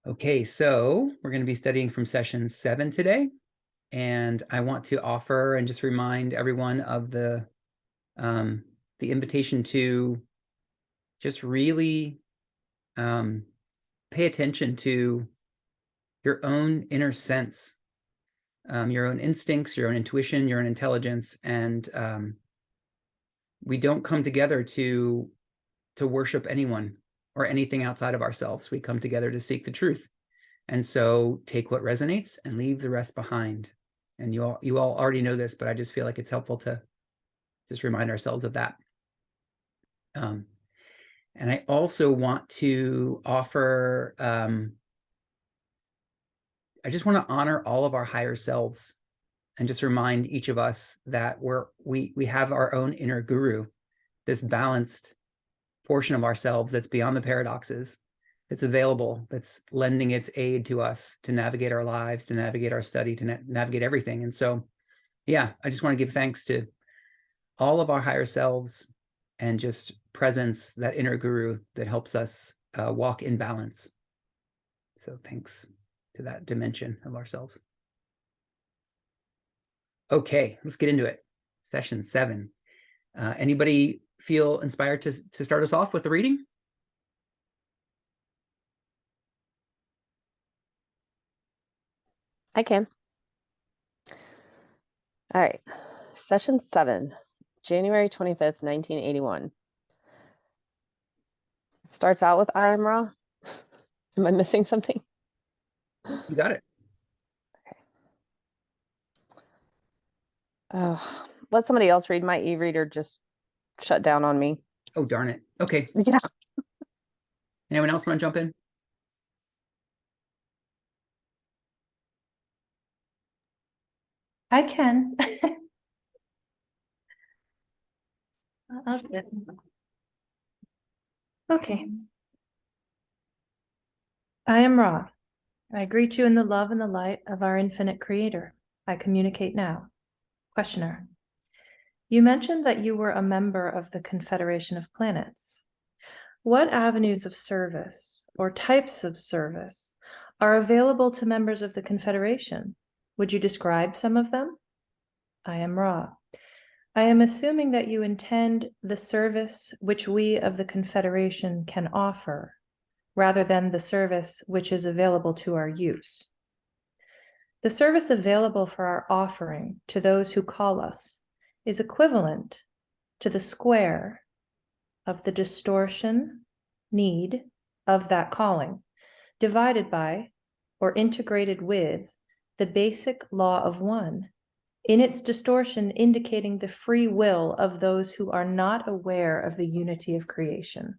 Okay, so we're going to be studying from session 7 today, and I want to offer and just remind everyone of the invitation to just really pay attention to your own inner sense, your own instincts, your own intuition, your own intelligence, and we don't come together to worship anyone or anything outside of ourselves. We come together to seek the truth. And so take what resonates and leave the rest behind. And you all already know this, but I just feel like it's helpful to just remind ourselves of that. And I also want to offer, I just want to honor all of our higher selves and just remind each of us that we have our own inner guru, this balanced portion of ourselves that's beyond the paradoxes, that's available, that's lending its aid to us to navigate our lives, to navigate our study, to navigate everything. And so, yeah, I just want to give thanks to all of our higher selves and just presence, that inner guru that helps us walk in balance. So thanks to that dimension of ourselves. Okay, let's get into it. Session 7. Anybody feel inspired to start us off with the reading? I can. All right. Session 7, January 25th, 1981. It starts out with I am Ra. Am I missing something? You got it. Okay. Let somebody else read. My e-reader just shut down on me. Oh, darn it. Okay. Yeah. Anyone else want to jump in? I can. Okay. I am Ra. I greet you in the love and the light of our infinite creator. I communicate now. Questioner. You mentioned that you were a member of the Confederation of Planets. What avenues of service or types of service are available to members of the Confederation? Would you describe some of them? I am Ra. I am assuming that you intend the service which we of the Confederation can offer, rather than the service which is available to our use. The service available for our offering to those who call us is equivalent to the square of the distortion need of that calling, divided by or integrated with the basic law of one, in its distortion indicating the free will of those who are not aware of the unity of creation.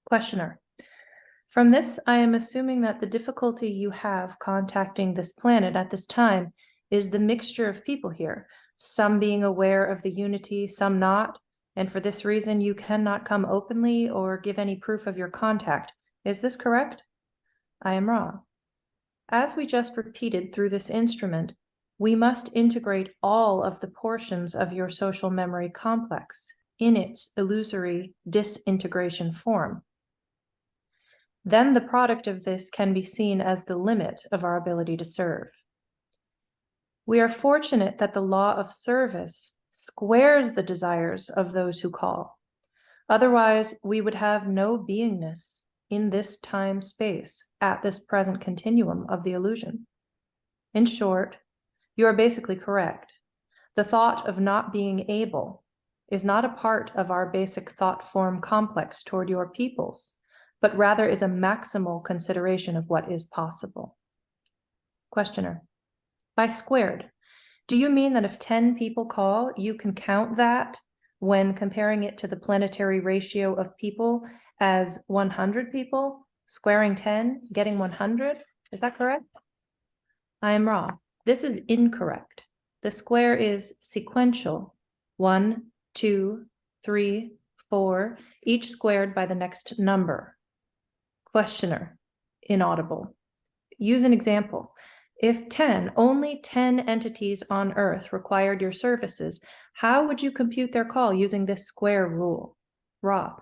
Questioner. From this, I am assuming that the difficulty you have contacting this planet at this time is the mixture of people here, some being aware of the unity, some not, and for this reason you cannot come openly or give any proof of your contact. Is this correct? I am wrong. As we just repeated through this instrument, we must integrate all of the portions of your social memory complex in its illusory disintegration form. Then the product of this can be seen as the limit of our ability to serve. We are fortunate that the law of service squares the desires of those who call. Otherwise, we would have no beingness in this time-space at this present continuum of the illusion. In short, you are basically correct. The thought of not being able is not a part of our basic thought form complex toward your peoples, but rather is a maximal consideration of what is possible. Questioner. By squared, do you mean that if 10 people call, you can count that when comparing it to the planetary ratio of people as 100 people, squaring 10, getting 100? Is that correct? I am wrong. This is incorrect. The square is sequential. 1, 2, 3, 4, each squared by the next number. Questioner, inaudible. Use an example. If only 10 entities on Earth required your services, how would you compute their call using this square rule? Ra.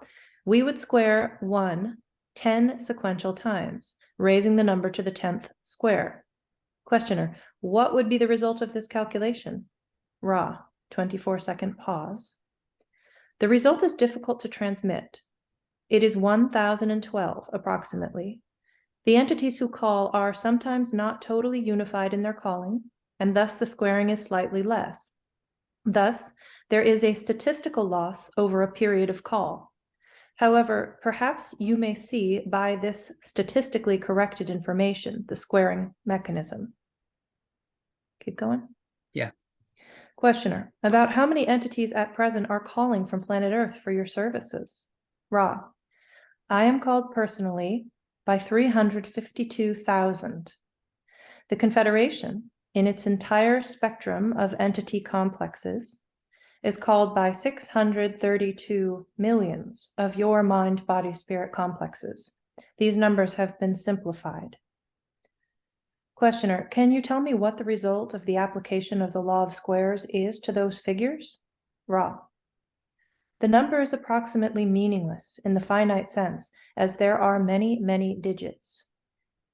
We would square 1 10 sequential times. raising the number to the 10th square. Questioner, what would be the result of this calculation? Ra, 24-second pause. The result is difficult to transmit. It is 1012 approximately. The entities who call are sometimes not totally unified in their calling, and thus the squaring is slightly less. Thus, there is a statistical loss over a period of call. However, perhaps you may see by this statistically corrected information the squaring mechanism. Keep going. Yeah. Questioner, about how many entities at present are calling from planet Earth for your services? Ra, I am called personally by 352,000. The Confederation, in its entire spectrum of entity complexes, is called by 632 millions of your mind, body, spirit complexes. These numbers have been simplified. Questioner, can you tell me what the result of the application of the law of squares is to those figures? Ra. The number is approximately meaningless in the finite sense, as there are many, many digits.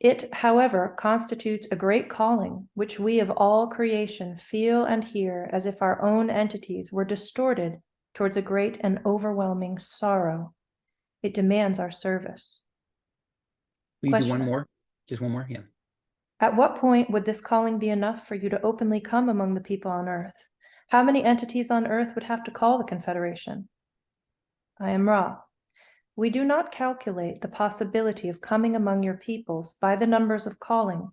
It, however, constitutes a great calling, which we of all creation feel and hear as if our own entities were distorted towards a great and overwhelming sorrow. It demands our service. Will you do one Questioner. more? Just one more? Yeah. At what point would this calling be enough for you to openly come among the people on Earth? How many entities on Earth would have to call the Confederation? I am Ra. We do not calculate the possibility of coming among your peoples by the numbers of calling,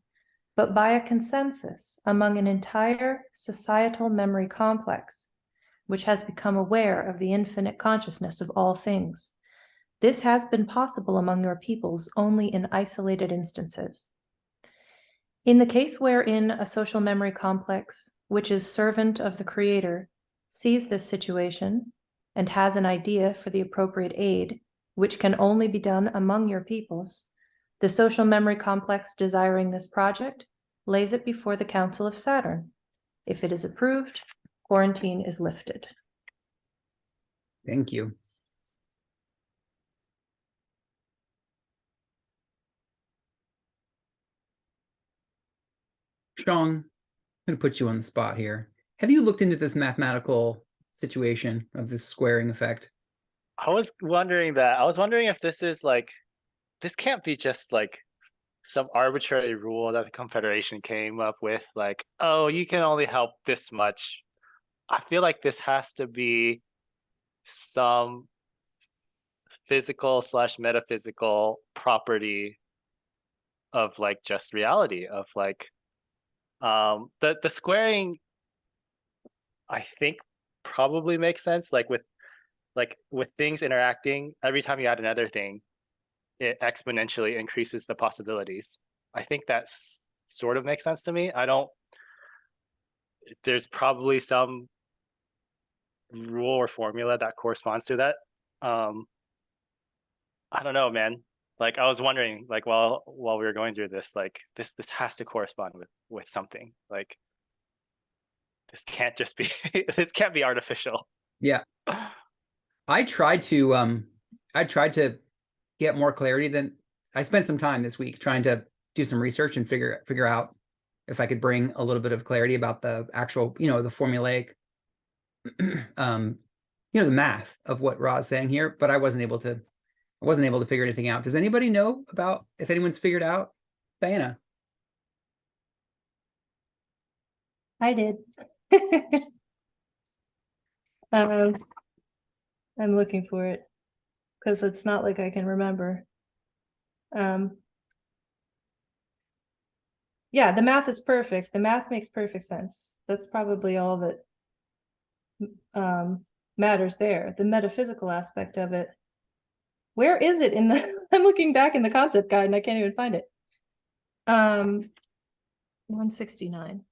but by a consensus among an entire societal memory complex, which has become aware of the infinite consciousness of all things. This has been possible among your peoples only in isolated instances. In the case wherein a social memory complex, which is servant of the Creator, sees this situation and has an idea for the appropriate aid, which can only be done among your peoples, the social memory complex desiring this project lays it before the Council of Saturn. If it is approved, quarantine is lifted. Thank you. Sean, I'm going to put you on the spot here. Have you looked into this mathematical situation of this squaring effect? I was wondering that. I was wondering if this is like, this can't be just like some arbitrary rule that the Confederation came up with, like, oh, you can only help this much. I feel like this has to be some physical / metaphysical property of like just reality, of like the squaring, I think probably makes sense, like with things interacting. Every time you add another thing, it exponentially increases the possibilities. I think that's sort of makes sense to me. There's probably some rule or formula that corresponds to that. I don't know, man. Like I was wondering, like while we were going through this, like this has to correspond with something. Like this can't just be this can't be artificial. Yeah. I tried to get more clarity. Than I spent some time this week trying to do some research and figure out if I could bring a little bit of clarity about the actual, the formulaic, the math of what Ra is saying here, but I wasn't able to figure anything out. Does anybody know about if anyone's figured out? Diana. I did. I'm looking for it because it's not like I can remember. Yeah, the math is perfect. The math makes perfect sense. That's probably all that matters there. The metaphysical aspect of it. Where is it in the I'm looking back in the concept guide and I can't even find it. 169.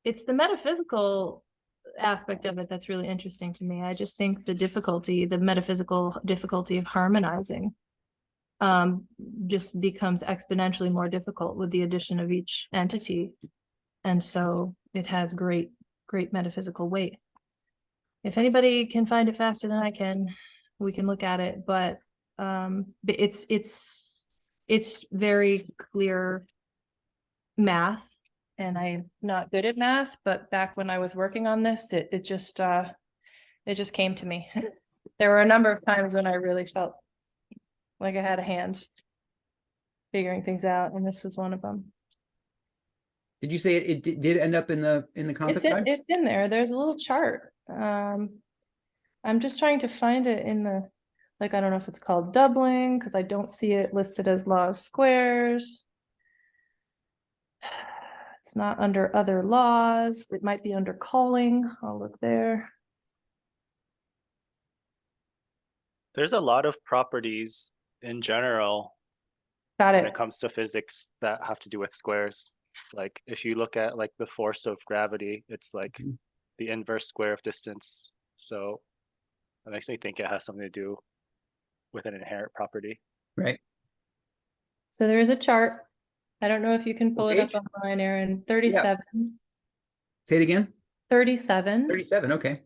It's the metaphysical aspect of it that's really interesting to me. I just think the metaphysical difficulty of harmonizing just becomes exponentially more difficult with the addition of each entity. And so it has great metaphysical weight. If anybody can find it faster than I can, we can look at it, but it's it's very clear math, and I'm not good at math, but back when I was working on this, it just came to me. There were a number of times when I really felt like I had a hand figuring things out, and this was one of them. Did you say it did end up in the concept guide? It's in there. There's a little chart. I'm just trying to find it in the, like, I don't know if it's called doubling, because I don't see it listed as law of squares. It's not under other laws. It might be under calling. I'll look there. There's a lot of properties in general Got when it. it comes to physics that have to do with squares. Like if you look at like the force of gravity, it's like Mhm. the inverse square of distance. So that makes me think it has something to do with an inherent property. Right. So there is a chart. I don't know if you can pull What it up page? online, Aaron. 37. Say it again. 37. 37. Okay.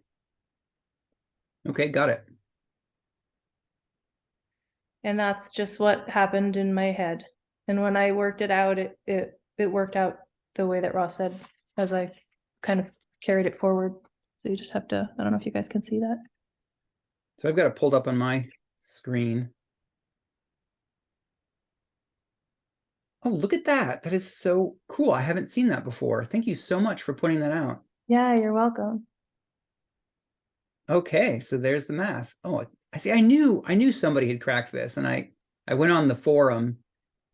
Okay, got it. And that's just what happened in my head. And when I worked it out, it worked out the way that Ross said, as I kind of carried it forward. So you just have to, I don't know if you guys can see that. So I've got it pulled up on my screen. Oh, look at that. That is so cool. I haven't seen that before. Thank you so much for pointing that out. Yeah, you're welcome. Okay, so there's the math. Oh, I see. I knew somebody had cracked this, and I went on the forum,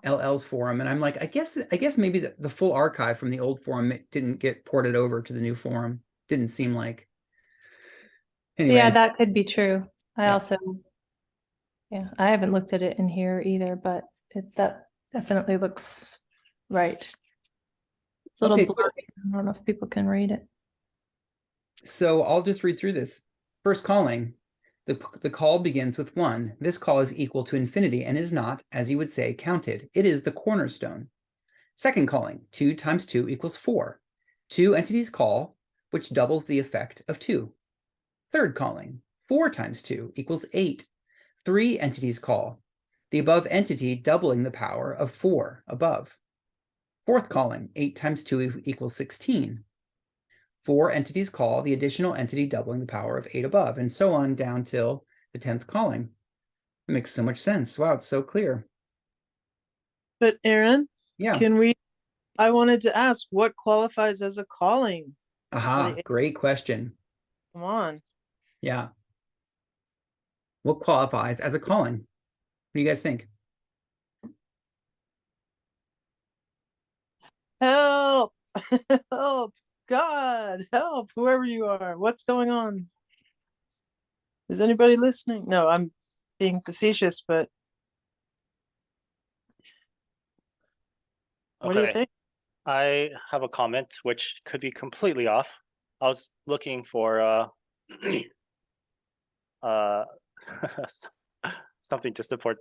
LL's forum, and I'm like, I guess maybe the full archive from the old forum didn't get ported over to the new forum. Didn't seem like. Anyway, Yeah, that could be true. I Yeah. also, yeah, I haven't looked at it in here either, but that definitely looks right. It's a little Okay, cool. blurry. I don't know if people can read it. So I'll just read through this. First calling. The call begins with 1. This call is equal to infinity and is not, as you would say, counted. It is the cornerstone. Second calling. 2 times 2 equals 4. 2 entities call, which doubles the effect of 2. Third calling. 4 times 2 equals 8. 3 entities call, the above entity doubling the power of 4 above. Fourth calling. 8 times 2 equals 16. 4 entities call, the additional entity doubling the power of 8 above, and so on down till the 10th calling. It makes so much sense. Wow, it's so clear. But Aaron, Yeah. I wanted to ask, what qualifies as a calling? Aha, great question. Come on. Yeah. What qualifies as a calling? What do you guys think? Help! Help! God, help! Whoever you are, what's going on? Is anybody listening? No, I'm being facetious, but what do you Okay. think? I have a comment which could be completely off. I was looking for uh something to support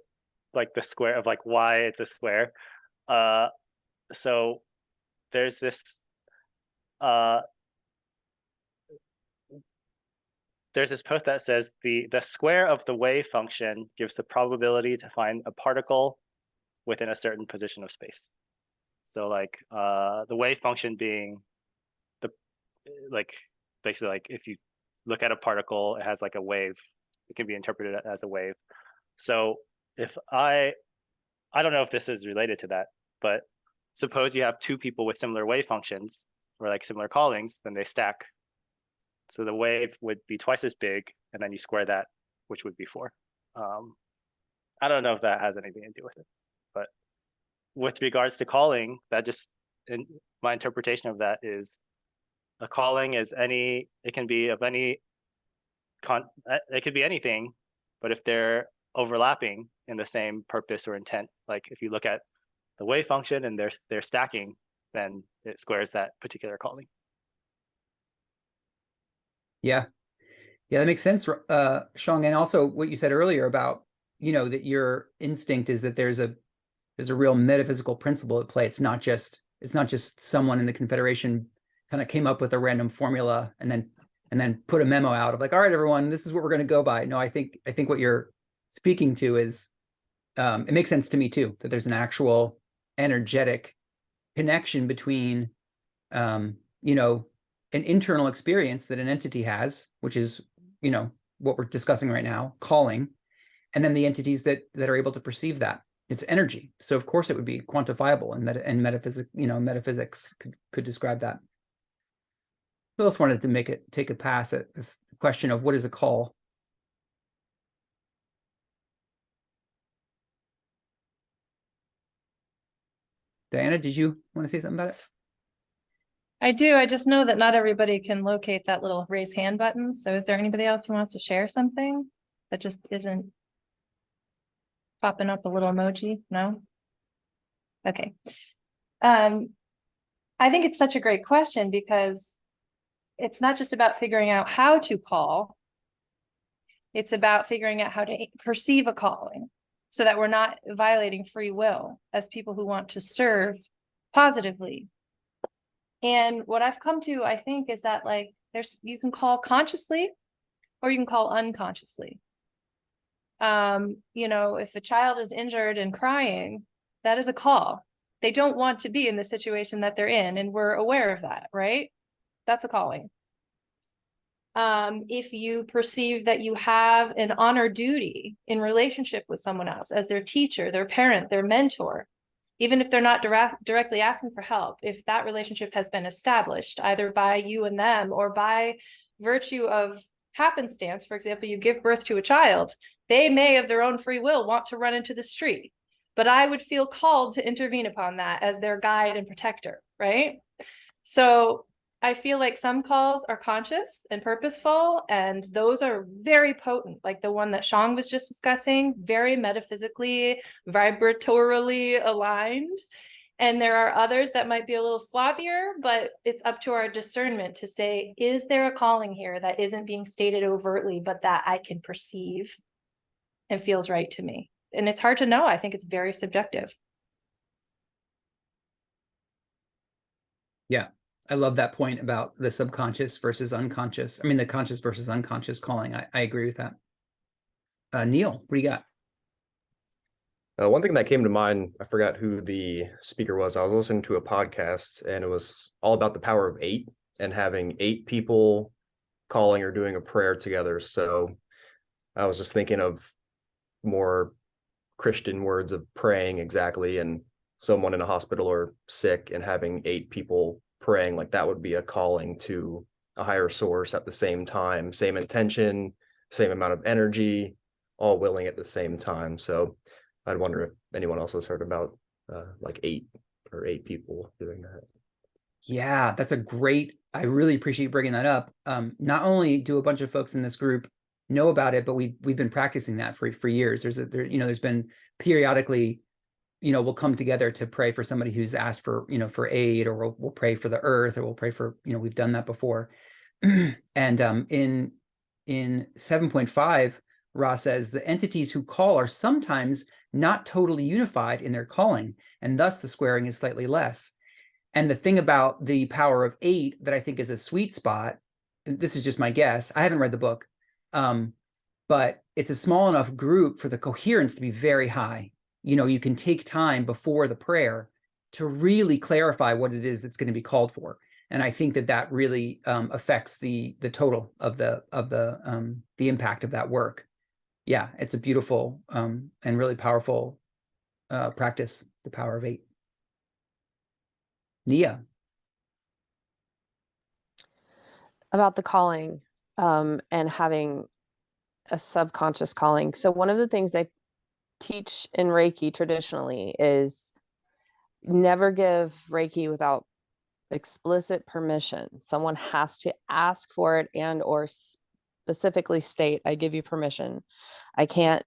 like the square of like why it's a square. So there's this post that says the square of the wave function gives the probability to find a particle within a certain position of space. So like the wave function being the like basically like if you look at a particle, it has like a wave. It can be interpreted as a wave. So if I don't know if this is related to that, but suppose you have two people with similar wave functions or like similar callings, then they stack. So the wave would be twice as big, and then you square that, which would be 4. I don't know if that has anything to do with it, but with regards to calling, that just in my interpretation of that is a calling is it can be of any it could be anything, but if they're overlapping in the same purpose or intent, like if you look at the wave function and they're stacking, then it squares that particular calling. Yeah. Yeah, that makes sense, Shang. And also what you said earlier about, that your instinct is that there's a real metaphysical principle at play. It's not just someone in the Confederation kind of came up with a random formula and then put a memo out of like, all right, everyone, this is what we're going to go by. No, I think what you're speaking to is it makes sense to me too, that there's an actual energetic connection between, you know, an internal experience that an entity has, which is, you know, what we're discussing right now, calling, and then the entities that are able to perceive that. It's energy. So of course it would be quantifiable, and metaphysics, you know, metaphysics could describe that. Who else wanted to take a pass at this question of what is a call? Diana, did you want to say something about it? I do. I just know that not everybody can locate that little raise hand button. So is there anybody else who wants to share something that just isn't popping up a little emoji? No? Okay. I think it's such a great question because it's not just about figuring out how to call. It's about figuring out how to perceive a calling so that we're not violating free will as people who want to serve positively. And what I've come to, I think, is that like you can call consciously or you can call unconsciously. You know, if a child is injured and crying, that is a call. They don't want to be in the situation that they're in, and we're aware of that, right? That's a calling. If you perceive that you have an honor duty in relationship with someone else as their teacher, their parent, their mentor, even if they're not directly asking for help, if that relationship has been established either by you and them or by virtue of happenstance, for example, you give birth to a child, they may of their own free will want to run into the street, but I would feel called to intervene upon that as their guide and protector, right? So I feel like some calls are conscious and purposeful, and those are very potent, like the one that Shang was just discussing, very metaphysically, vibratorily aligned. And there are others that might be a little sloppier, but it's up to our discernment to say, is there a calling here that isn't being stated overtly, but that I can perceive and feels right to me? And it's hard to know. I think it's very subjective. Yeah. I love that point about the subconscious versus unconscious. I mean, the conscious versus unconscious calling. I agree with that. Neil, what do you got? One thing that came to mind, I forgot who the speaker was. I was listening to a podcast and it was all about the power of 8 and having 8 people calling or doing a prayer together. So I was just thinking of more Christian words of praying exactly, and someone in a hospital or sick and having 8 people praying, like that would be a calling to a higher source at the same time, same intention, same amount of energy, all willing at the same time. So I'd wonder if anyone else has heard about like 8 people doing that. Yeah, that's a great, I really appreciate you bringing that up. Not only do a bunch of folks in this group know about it, but we've been practicing that for years. There's been periodically, we'll come together to pray for somebody who's asked for, for aid, or we'll pray for the earth, or we'll pray for, we've done that before. And in 7.5, Ra says the entities who call are sometimes not totally unified in their calling, and thus the squaring is slightly less. And the thing about the power of 8 that I think is a sweet spot, and this is just my guess, I haven't read the book, but it's a small enough group for the coherence to be very high. You can take time before the prayer to really clarify what it is that's going to be called for. And I think that really affects the total of the impact of that work. Yeah, it's a beautiful and really powerful practice, the power of 8. Nia. About the calling and having a subconscious calling. So one of the things they teach in Reiki traditionally is never give Reiki without explicit permission. Someone has to ask for it and or specifically state, I give you permission. I can't,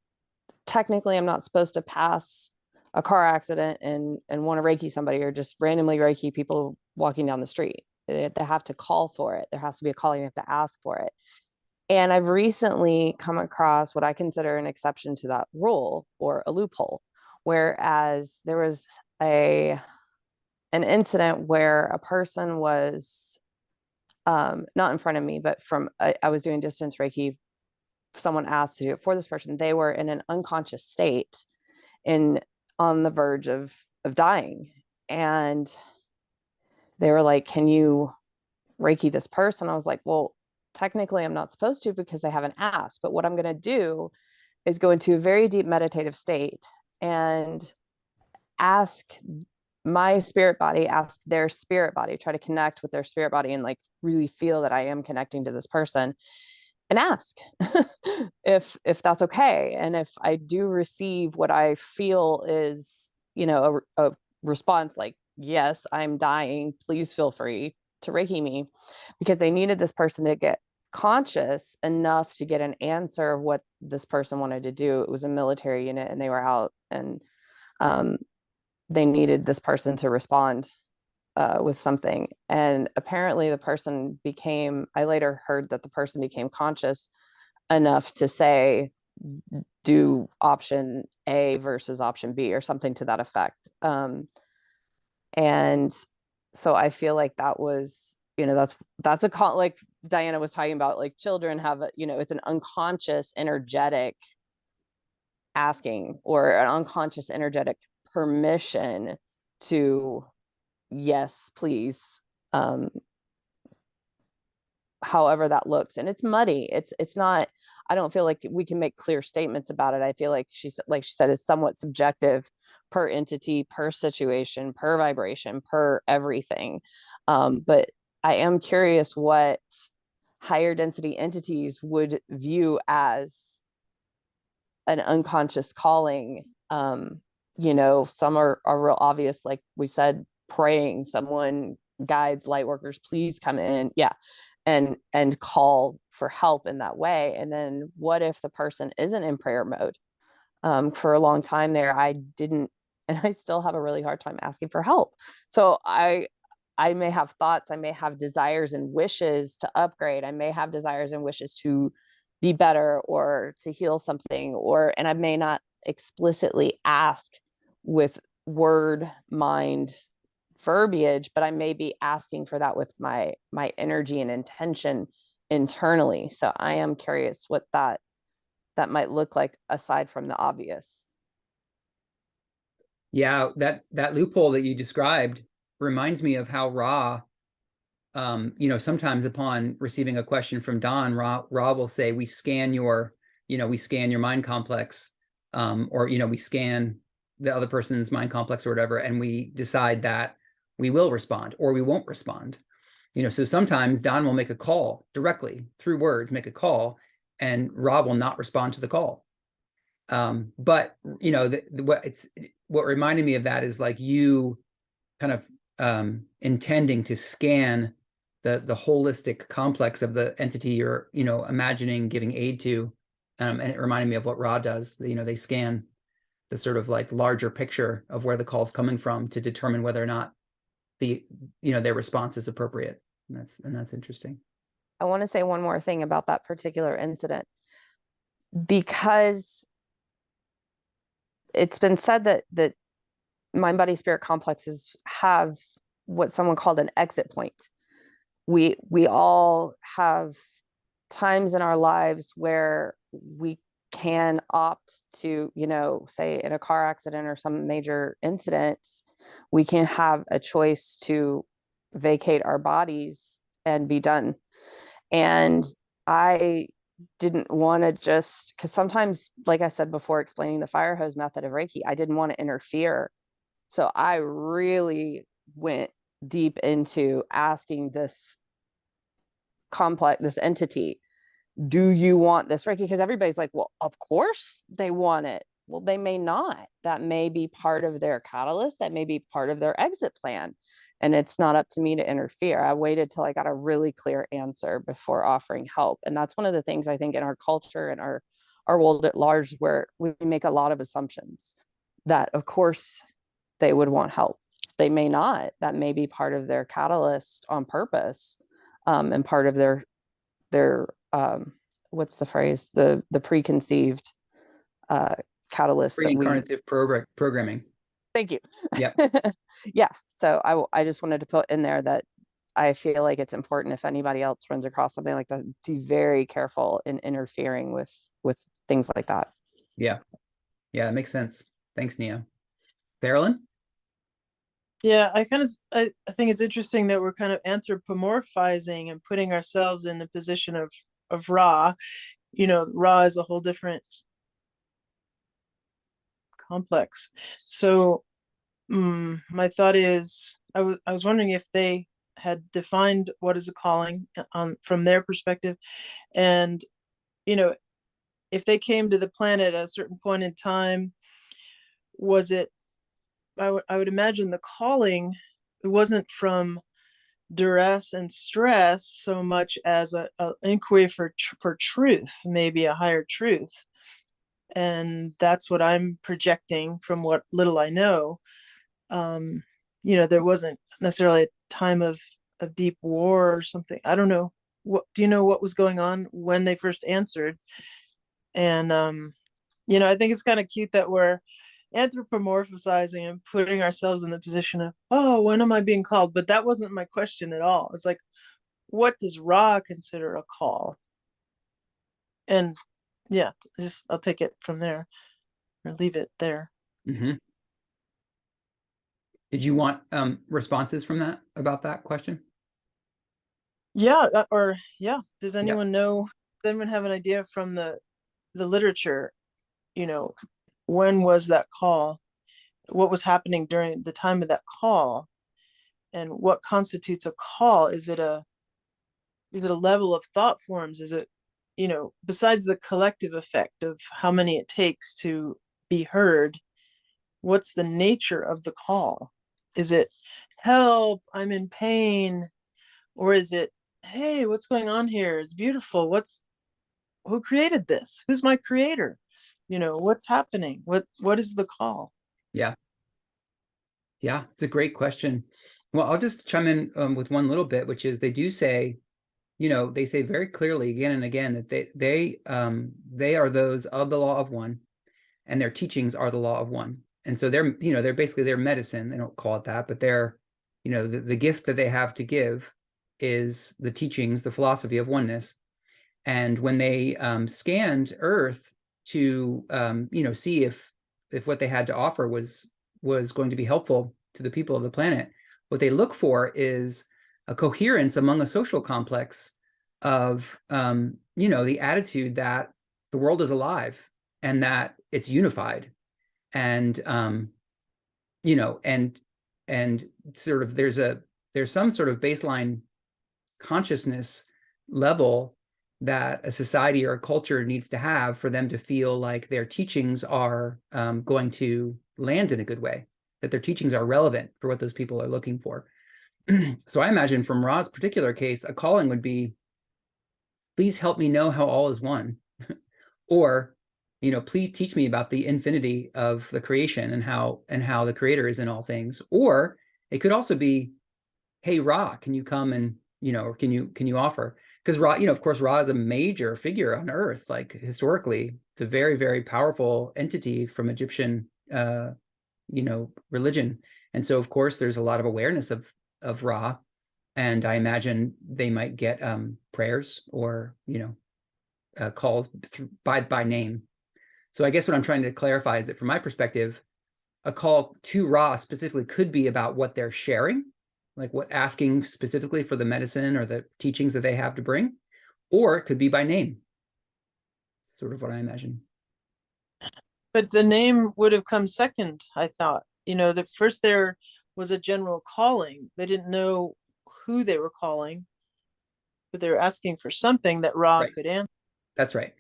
technically, I'm not supposed to pass a car accident and want to Reiki somebody, or just randomly Reiki people walking down the street. They have to call for it. There has to be a calling. You have to ask for it. And I've recently come across what I consider an exception to that rule, or a loophole, whereas there was an incident where a person was not in front of me, but I was doing distance Reiki. Someone asked to do it for this person. They were in an unconscious state, on the verge of dying. And they were like, can you Reiki this person? I was like, well, technically I'm not supposed to because they haven't asked, but what I'm going to do is go into a very deep meditative state and ask my spirit body, ask their spirit body, try to connect with their spirit body and like really feel that I am connecting to this person, and ask if that's okay. And if I do receive what I feel is, you know, a response like, yes, I'm dying, please feel free to Reiki me, because they needed this person to get conscious enough to get an answer of what this person wanted to do. It was a military unit and they were out, and they needed this person to respond with something. And apparently the person became, I later heard that the person became conscious enough to say, do option A versus option B or something to that effect. And so I feel like that was, you know, that's a like Diana was talking about, like children have, you know, it's an unconscious energetic asking, or an unconscious energetic permission to, yes, please. However that looks, and it's muddy. It's not, I don't feel like we can make clear statements about it. I feel like she said, is somewhat subjective per entity, per situation, per vibration, per everything. But I am curious what higher density entities would view as an unconscious calling. You know, some are real obvious, like we said, praying, someone guides, light workers, please come in. Yeah. And call for help in that way. And then what if the person isn't in prayer mode? For a long time there, I didn't, and I still have a really hard time asking for help. So I may have thoughts, I may have desires and wishes to upgrade. I may have desires and wishes to be better or to heal something, and I may not explicitly ask with word, mind, verbiage, but I may be asking for that with my energy and intention internally. So I am curious what that might look like aside from the obvious. Yeah, that loophole that you described reminds me of how Ra, you know, sometimes upon receiving a question from Don, Ra will say, we scan your mind complex, or, you know, we scan the other person's mind complex or whatever, and we decide that we will respond or we won't respond. You know, so sometimes Don will make a call directly through words, make a call, and Ra will not respond to the call. But you know, what reminded me of that is like you kind of intending to scan the holistic complex of the entity you're, you know, imagining giving aid to. And it reminded me of what Ra does. You know, they scan the sort of like larger picture of where the call's coming from to determine whether or not their response is appropriate. And that's interesting. I want to say one more thing about that particular incident, because it's been said that mind body spirit complexes have what someone called an exit point. We all have times in our lives where we can opt to, you know, say in a car accident or some major incident, we can have a choice to vacate our bodies and be done. And I didn't want to just, because sometimes, like I said before, explaining the fire hose method of Reiki, I didn't want to interfere. So I really went deep into asking this entity, do you want this Reiki? Because everybody's like, well, of course they want it. Well, they may not. That may be part of their catalyst. That may be part of their exit plan. And it's not up to me to interfere. I waited till I got a really clear answer before offering help. And that's one of the things I think in our culture and our world at large, where we make a lot of assumptions that, of course, they would want help. They may not. That may be part of their catalyst on purpose, and part of their what's the phrase? The preconceived catalyst. Reincarnative programming. Thank you. Yeah. Yeah. So I just wanted to put in there that I feel like it's important, if anybody else runs across something like that, to be very careful in interfering with things like that. Yeah. Yeah, it makes sense. Thanks, Neo. Farrellyn? Yeah, I think it's interesting that we're kind of anthropomorphizing and putting ourselves in the position of Ra. Ra is a whole different complex. So my thought is, I was wondering if they had defined what is a calling from their perspective, and if they came to the planet at a certain point in time, was it? I would imagine the calling, it wasn't from duress and stress so much as a inquiry for truth, maybe a higher truth. And that's what I'm projecting from what little I know. There wasn't necessarily a time of deep war or something. I don't know. Do you know what was going on when they first answered? And I think it's kind of cute that we're anthropomorphizing and putting ourselves in the position of, oh, when am I being called? But that wasn't my question at all. It's like, what does Ra consider a call? And yeah, I'll take it from there, or leave it there. Mm-hmm. Did you want responses from that about that question? Yeah, does anyone know? Does anyone have an idea from the literature? When was that call? What was happening during the time of that call? And what constitutes a call? Is it a level of thought forms? Is it, besides the collective effect of how many it takes to be heard, what's the nature of the call? Is it help, I'm in pain? Or is it, hey, what's going on here? It's beautiful. Who created this? Who's my creator? What's happening? What is the call? Yeah, it's a great question. Well, I'll just chime in with one little bit, which is they do say, they say very clearly again and again that they are those of the law of one, and their teachings are the law of one. And so they're basically their medicine. They don't call it that, but they're, the gift that they have to give is the teachings, the philosophy of oneness. And when they scanned Earth to see if what they had to offer was going to be helpful to the people of the planet, what they look for is a coherence among a social complex of the attitude that the world is alive and that it's unified, and and sort of there's some sort of baseline consciousness level that a society or a culture needs to have for them to feel like their teachings are going to land in a good way, that their teachings are relevant for what those people are looking for. So I imagine from Ra's particular case, a calling would be, please help me know how all is one. Or, please teach me about the infinity of the creation and how the creator is in all things. Or it could also be, hey, Ra, can you come and, or can you offer? Because Ra, of course, Ra is a major figure on Earth. Like historically, it's a very, very powerful entity from Egyptian, religion. And so, of course, there's a lot of awareness of Ra. And I imagine they might get prayers or, calls by name. So I guess what I'm trying to clarify is that from my perspective, a call to Ra specifically could be about what they're sharing, like asking specifically for the medicine or the teachings that they have to bring, or it could be by name. Sort of what I imagine. But the name would have come second, I thought. The first there was a general calling. They didn't know who they were calling, but they were asking for something that Ra could answer. That's right.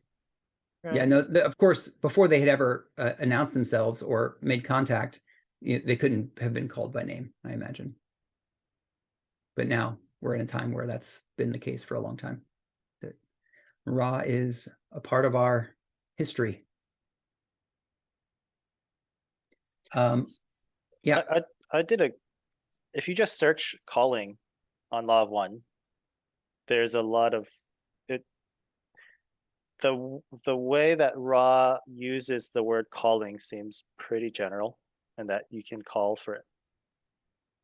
Right. Yeah, no, of course, before they had ever announced themselves or made contact, they couldn't have been called by name, I imagine. But now we're in a time where that's been the case for a long time. That Ra is a part of our history. Yeah. If you just search calling on Law of One, there's a lot of it. The way that Ra uses the word calling seems pretty general, and that you can call for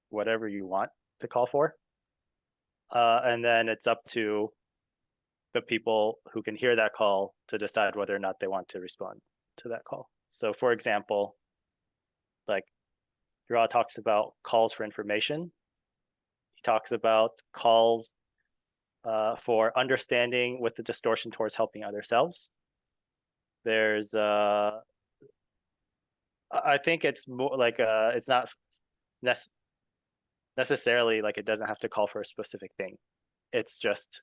whatever you want to call for. And then it's up to the people who can hear that call to decide whether or not they want to respond to that call. So for example, like Ra talks about calls for information. He talks about calls for understanding with the distortion towards helping other selves. There's I think it's more like it's not necessarily like it doesn't have to call for a specific thing. It's just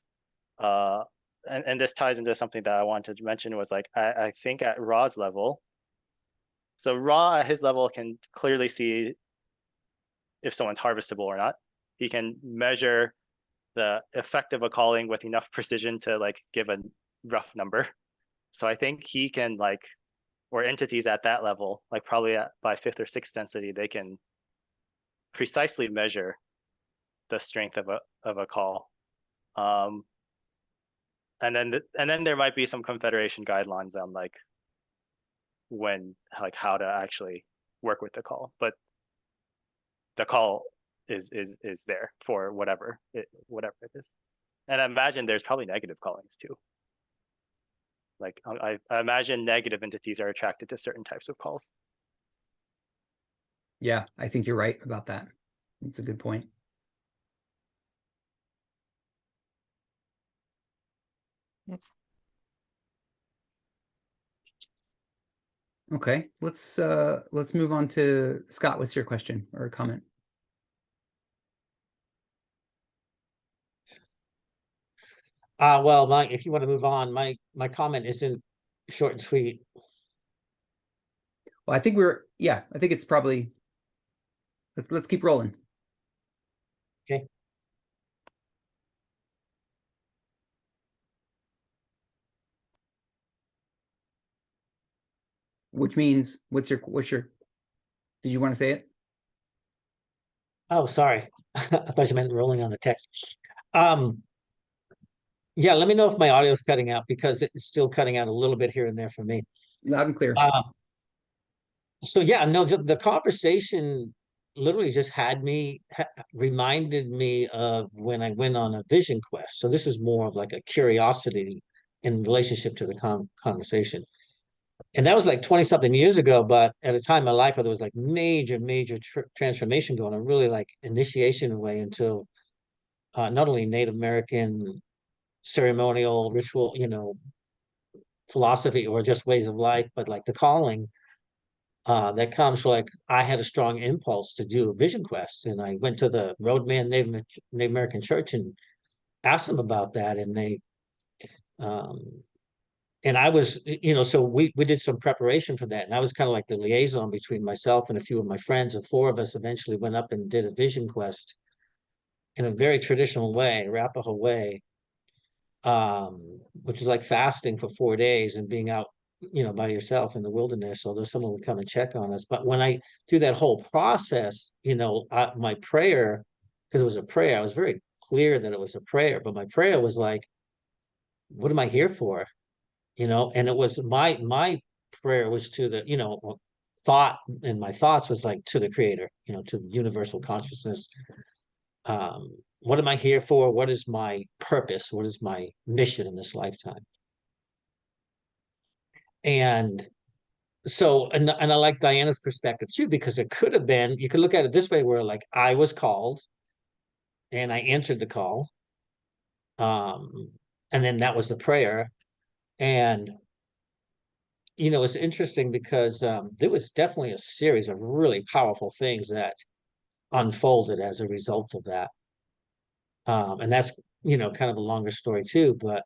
and this ties into something that I wanted to mention was like I think at Ra's level, so Ra at his level can clearly see if someone's harvestable or not. He can measure the effect of a calling with enough precision to like give a rough number. So I think he can like, or entities at that level, like probably by 5th or 6th density, they can precisely measure the strength of a call. And then there might be some Confederation guidelines on like when, like how to actually work with the call, but the call is there for whatever it is. And I imagine there's probably negative callings too. Like I imagine negative entities are attracted to certain types of calls. Yeah, I think you're right about that. That's a good point. Okay, let's move on to Scott. What's your question or comment? Well, if you want to move on, my comment isn't short and sweet. Well, I think I think it's probably, let's keep rolling. Okay. Which means, what's your, did you want to say it? Oh, sorry. I thought you meant rolling on the text. Yeah, let me know if my audio is cutting out because it's still cutting out a little bit here and there for me. Loud and clear. So yeah, no, the conversation literally just reminded me of when I went on a vision quest. So this is more of like a curiosity in relationship to the conversation. And that was like 20 something years ago, but at a time in my life where there was like major transformation going on, really like initiation way into not only Native American ceremonial ritual, philosophy or just ways of life, but like the calling that comes. Like I had a strong impulse to do a vision quest, and I went to the Roadman Native American Church and asked them about that, and they um, and I was, so we did some preparation for that, and I was kind of like the liaison between myself and a few of my friends, and 4 of us eventually went up and did a vision quest in a very traditional way, Arapaho way, which is like fasting for 4 days and being out, by yourself in the wilderness, although someone would come and check on us. But when I through that whole process, my prayer, because it was a prayer, I was very clear that it was a prayer, but my prayer was like, what am I here for? And it was my prayer was to the, thought, and my thoughts was like to the creator, to the universal consciousness. What am I here for? What is my purpose? What is my mission in this lifetime? And so, and I like Diana's perspective too, because it could have been, you could look at it this way, where like I was called and I answered the call. And then that was the prayer. And it's interesting because there was definitely a series of really powerful things that unfolded as a result of that. And that's, kind of a longer story too, but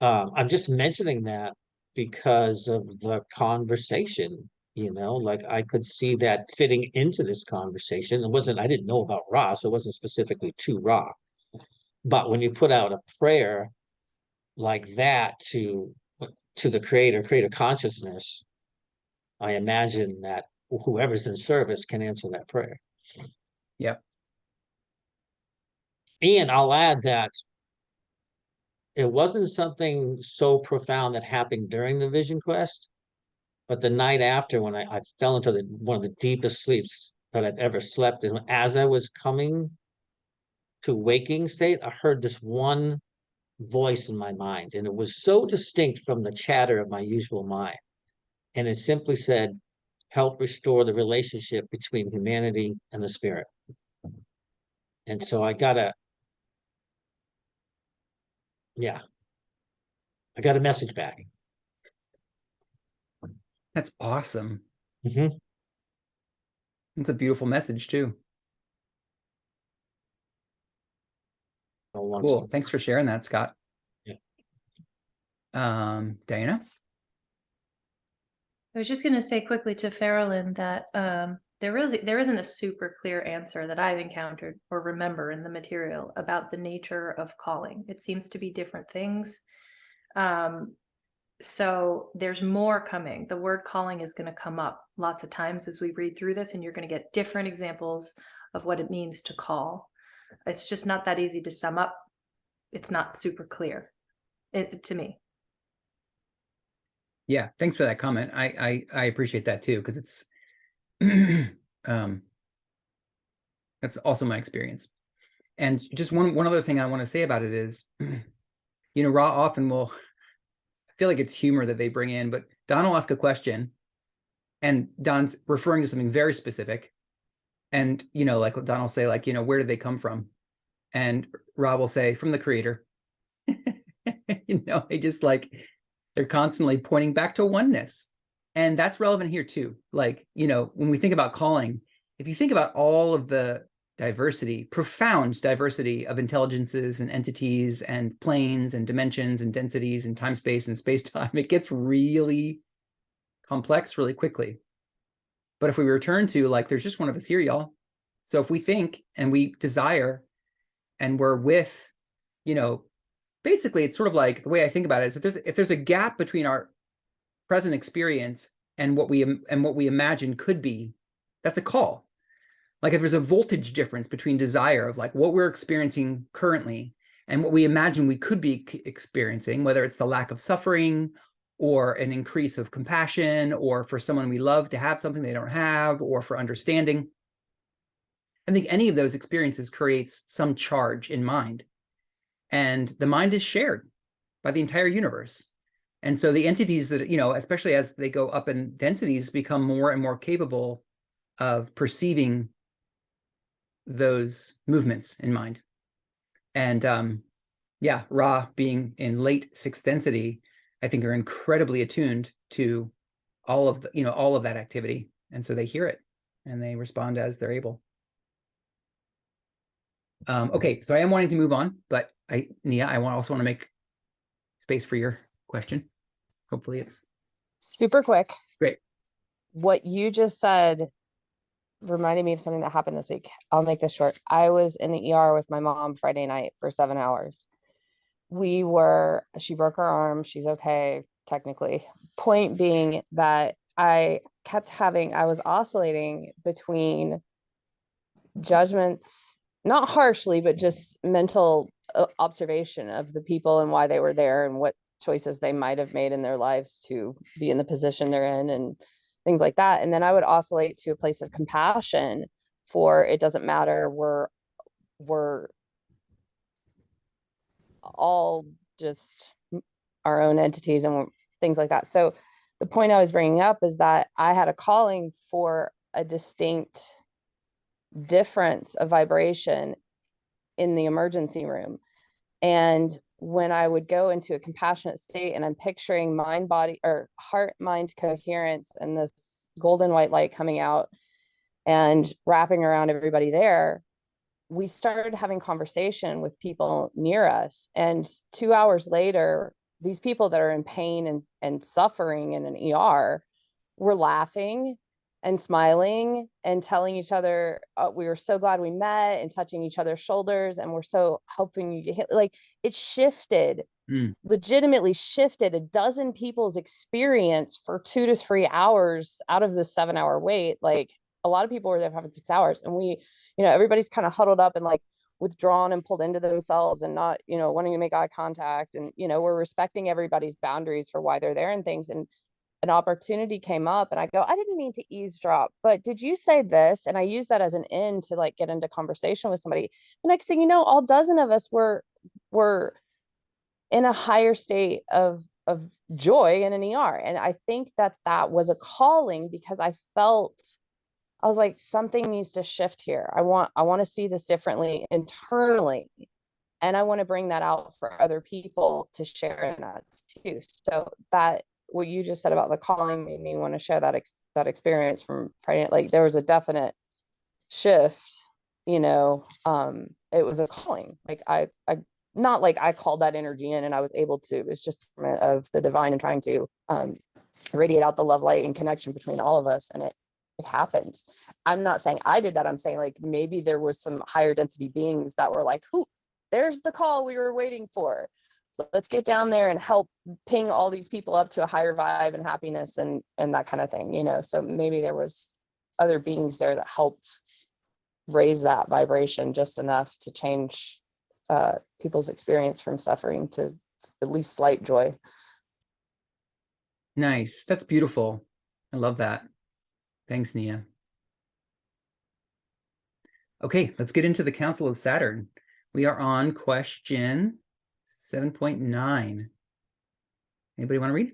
I'm just mentioning that because of the conversation, like I could see that fitting into this conversation. I didn't know about Ra, so it wasn't specifically to Ra. But when you put out a prayer like that to the creator consciousness, I imagine that whoever's in service can answer that prayer. Yep. And I'll add that it wasn't something so profound that happened during the vision quest, but the night after, when I fell into one of the deepest sleeps that I've ever slept in, as I was coming to waking state, I heard this one voice in my mind, and it was so distinct from the chatter of my usual mind. And it simply said, help restore the relationship between humanity and the spirit. And so I got a message back. That's awesome. Mm-hmm. It's a beautiful message too. Cool. Thanks for sharing that, Scott. Yeah. Diana? I was just going to say quickly to Farrellyn that there isn't a super clear answer that I've encountered or remember in the material about the nature of calling. It seems to be different things. So there's more coming. The word calling is going to come up lots of times as we read through this, and you're going to get different examples of what it means to call. It's just not that easy to sum up. It's not super clear to me. Yeah, thanks for that comment. I appreciate that too, because it's that's also my experience. And just one other thing I want to say about it is, Ra often will, I feel like it's humor that they bring in, but Don will ask a question and Don's referring to something very specific. And, like Don will say, like, where did they come from? And Ra will say, from the creator. They just like, they're constantly pointing back to oneness. And that's relevant here too. Like, when we think about calling, if you think about all of the diversity, profound diversity of intelligences and entities and planes and dimensions and densities and time, space and space-time, it gets really complex really quickly. But if we return to like, there's just one of us here, y'all. So if we think and we desire and we're with, basically it's sort of like the way I think about it is if there's a gap between our present experience and what we imagine could be, that's a call. Like if there's a voltage difference between desire of like what we're experiencing currently and what we imagine we could be experiencing, whether it's the lack of suffering or an increase of compassion, or for someone we love to have something they don't have, or for understanding. I think any of those experiences creates some charge in mind. And the mind is shared by the entire universe. And so the entities that, especially as they go up in densities, become more and more capable of perceiving those movements in mind. And Ra being in late sixth density, I think are incredibly attuned to all of that activity. And so they hear it and they respond as they're able. Okay, so I am wanting to move on, but Nia, I also want to make space for your question. Hopefully it's super quick. Great. What you just said reminded me of something that happened this week. I'll make this short. I was in the ER with my mom Friday night for 7 hours. She broke her arm. She's okay, technically. Point being that I was oscillating between judgments, not harshly, but just mental observation of the people and why they were there and what choices they might have made in their lives to be in the position they're in and things like that. And then I would oscillate to a place of compassion for it doesn't matter. We're all just our own entities and things like that. So the point I was bringing up is that I had a calling for a distinct difference of vibration in the emergency room. And when I would go into a compassionate state and I'm picturing mind, body, or heart, mind coherence and this golden white light coming out and wrapping around everybody there, we started having conversation with people near us. And 2 hours later, these people that are in pain and suffering in an ER were laughing and smiling and telling each other, oh, we were so glad we met, and touching each other's shoulders. And we're so hoping you get hit. Like it shifted, legitimately shifted a dozen people's experience for 2 to 3 hours out of the 7 hour wait. Like a lot of people were there for having 6 hours, and we, everybody's kind of huddled up and like withdrawn and pulled into themselves and not, wanting to make eye contact. And, we're respecting everybody's boundaries for why they're there and things. And an opportunity came up and I go, I didn't mean to eavesdrop, but did you say this? And I use that as an in to like get into conversation with somebody. The next thing you know, all dozen of us were in a higher state of of joy in an ER. And I think that that was a calling, because I was like, something needs to shift here. I want to see this differently internally. And I want to bring that out for other people to share in that too. So that, what you just said about the calling made me want to share that experience from Friday. Like, there was a definite shift, you know. It was a calling. Like I not like I called that energy in and I was able to. It's just of the divine and trying to radiate out the love, light, and connection between all of us. And it happens. I'm not saying I did that. I'm saying, like, maybe there was some higher density beings that were like, "Who? There's the call we were waiting for. Let's get down there and help ping all these people up to a higher vibe and happiness and that kind of thing," you know. So maybe there was other beings there that helped raise that vibration just enough to change people's experience from suffering to at least slight joy. Nice. That's beautiful. I love that. Thanks, Nia. Okay, let's get into the Council of Saturn. We are on question 7.9. Anybody want to read?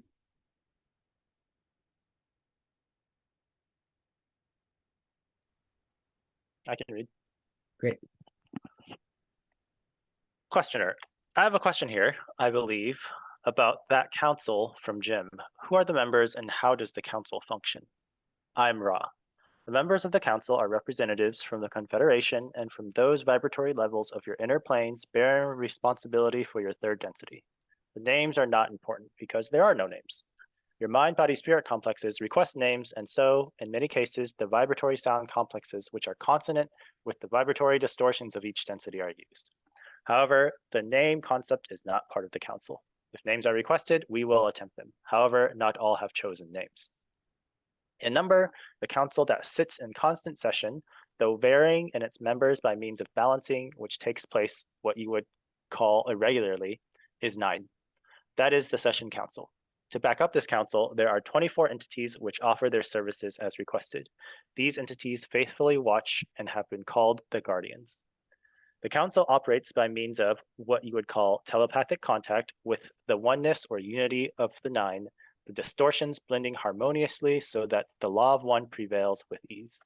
I can read. Great. Questioner, I have a question here, I believe, about that council from Jim. Who are the members and how does the council function? I'm Ra. The members of the council are representatives from the Confederation and from those vibratory levels of your inner planes bearing responsibility for your third density. The names are not important because there are no names. Your mind, body, spirit complexes request names, and so, in many cases, the vibratory sound complexes, which are consonant with the vibratory distortions of each density, are used. However, the name concept is not part of the council. If names are requested, we will attempt them. However, not all have chosen names. In number, the council that sits in constant session, though varying in its members by means of balancing, which takes place what you would call irregularly, is 9. That is the session council. To back up this council, there are 24 entities which offer their services as requested. These entities faithfully watch and have been called the guardians. The council operates by means of what you would call telepathic contact with the oneness or unity of the 9, the distortions blending harmoniously so that the law of one prevails with ease.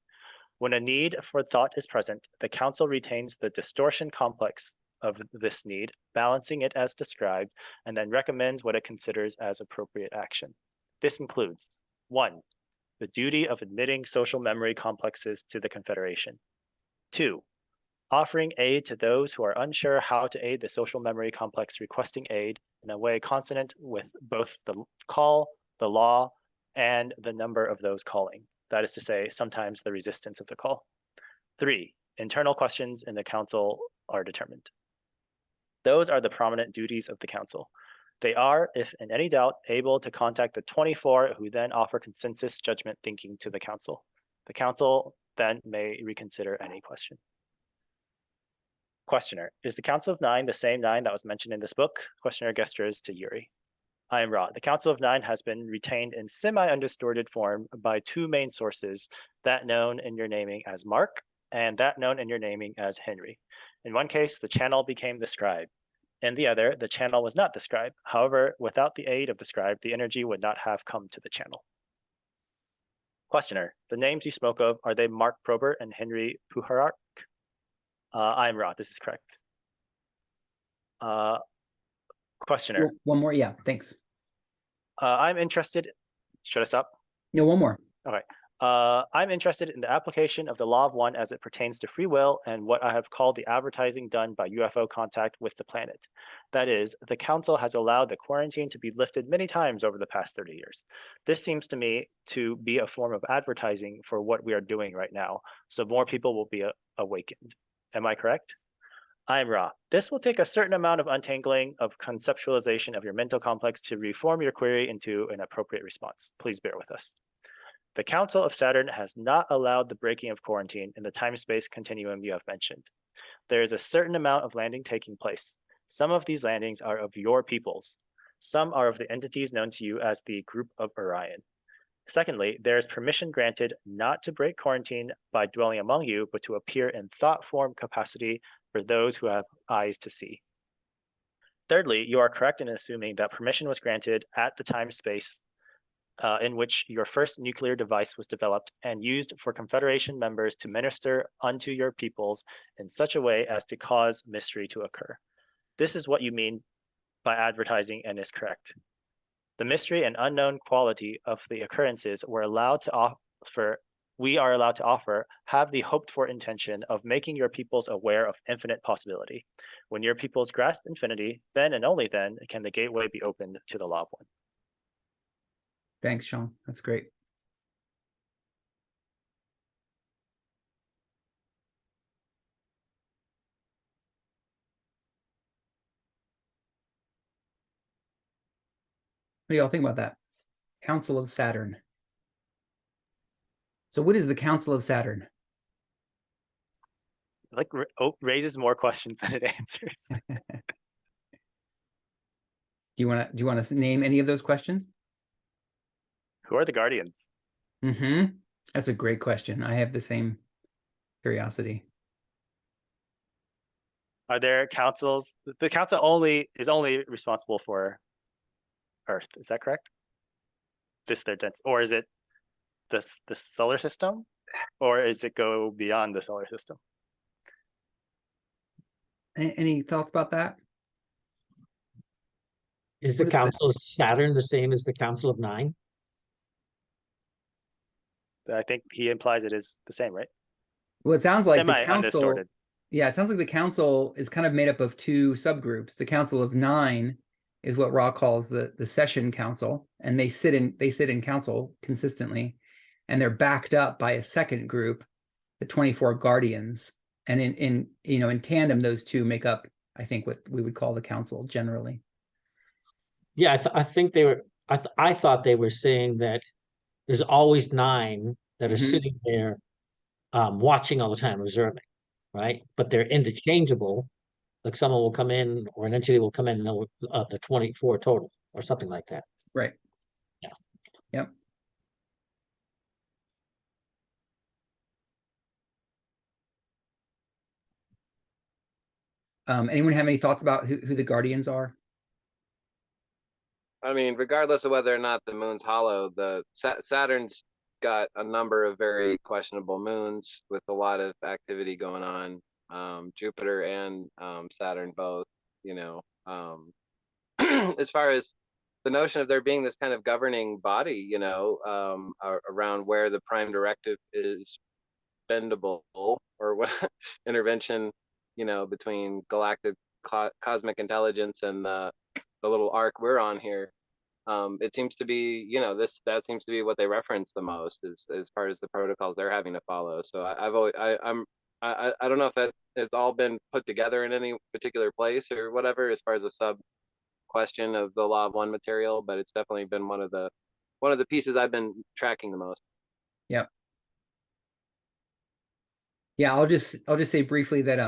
When a need for thought is present, the council retains the distortion complex of this need, balancing it as described, and then recommends what it considers as appropriate action. This includes 1, the duty of admitting social memory complexes to the Confederation. 2, offering aid to those who are unsure how to aid the social memory complex requesting aid in a way consonant with both the call, the law, and the number of those calling. That is to say, sometimes the resistance of the call. 3, internal questions in the council are determined. Those are the prominent duties of the council. They are, if in any doubt, able to contact the 24 who then offer consensus judgment thinking to the council. The council then may reconsider any question. Questioner, is the Council of 9 the same 9 that was mentioned in this book? Questioner gestures to Yuri. I am Ra. The Council of 9 has been retained in semi-undistorted form by 2 main sources, that known in your naming as Mark and that known in your naming as Henry. In one case, the channel became the scribe. In the other, the channel was not the scribe. However, without the aid of the scribe, the energy would not have come to the channel. Questioner, the names you spoke of, are they Mark Probert and Henry Puharark? I am Ra. This is correct. Questioner. One more. Yeah, thanks. I'm interested. Should I stop? No, one more. Okay. I'm interested in the application of the law of one as it pertains to free will and what I have called the advertising done by UFO contact with the planet. That is, the council has allowed the quarantine to be lifted many times over the past 30 years. This seems to me to be a form of advertising for what we are doing right now, so more people will be awakened. Am I correct? I am Ra. This will take a certain amount of untangling of conceptualization of your mental complex to reform your query into an appropriate response. Please bear with us. The Council of Saturn has not allowed the breaking of quarantine in the time-space continuum you have mentioned. There is a certain amount of landing taking place. Some of these landings are of your peoples. Some are of the entities known to you as the Group of Orion. Secondly, there is permission granted not to break quarantine by dwelling among you, but to appear in thought form capacity for those who have eyes to see. Thirdly, you are correct in assuming that permission was granted at the time space in which your first nuclear device was developed and used for Confederation members to minister unto your peoples in such a way as to cause mystery to occur. This is what you mean by advertising and is correct. The mystery and unknown quality of the occurrences we are allowed to offer have the hoped for intention of making your peoples aware of infinite possibility. When your peoples grasp infinity, then and only then can the gateway be opened to the law of one. Thanks, Sean. That's great. What do y'all think about that? Council of Saturn. So what is the Council of Saturn? Like raises more questions than it answers. Do you want to name any of those questions? Who are the guardians? That's a great question. I have the same curiosity. Are there councils? The council is only responsible for Earth. Is that correct? Just their dense, or is it the solar system, or is it go beyond the solar system? Any thoughts about that? Is the Council of Saturn the same as the Council of Nine? I think he implies it is the same, right? Well, it sounds like the council. Undistorted. Yeah, it sounds like the council is kind of made up of two subgroups. The Council of Nine is what Ra calls the session council, and they sit in council consistently, and they're backed up by a second group, the 24 guardians. And in tandem, those two make up, I think, what we would call the council generally. Yeah, I think they were. I thought they were saying that there's always 9 that are sitting there, watching all the time, observing, right? But they're interchangeable. Like someone will come in, or an entity will come in, and the 24 total, or something like that. Right. Yeah. Yep. Anyone have any thoughts about who the guardians are? I mean, regardless of whether or not the moon's hollow, the Saturn's got a number of very questionable moons with a lot of activity going on. Jupiter and Saturn both, as far as the notion of there being this kind of governing body, around where the prime directive is bendable, or what intervention, between galactic cosmic intelligence and the little arc we're on here. It seems to be, that seems to be what they reference the most as far as the protocols they're having to follow. So I don't know if that it's all been put together in any particular place or whatever, as far as a sub question of the law of one material, but it's definitely been one of the pieces I've been tracking the most. Yep. Yeah, I'll just say briefly that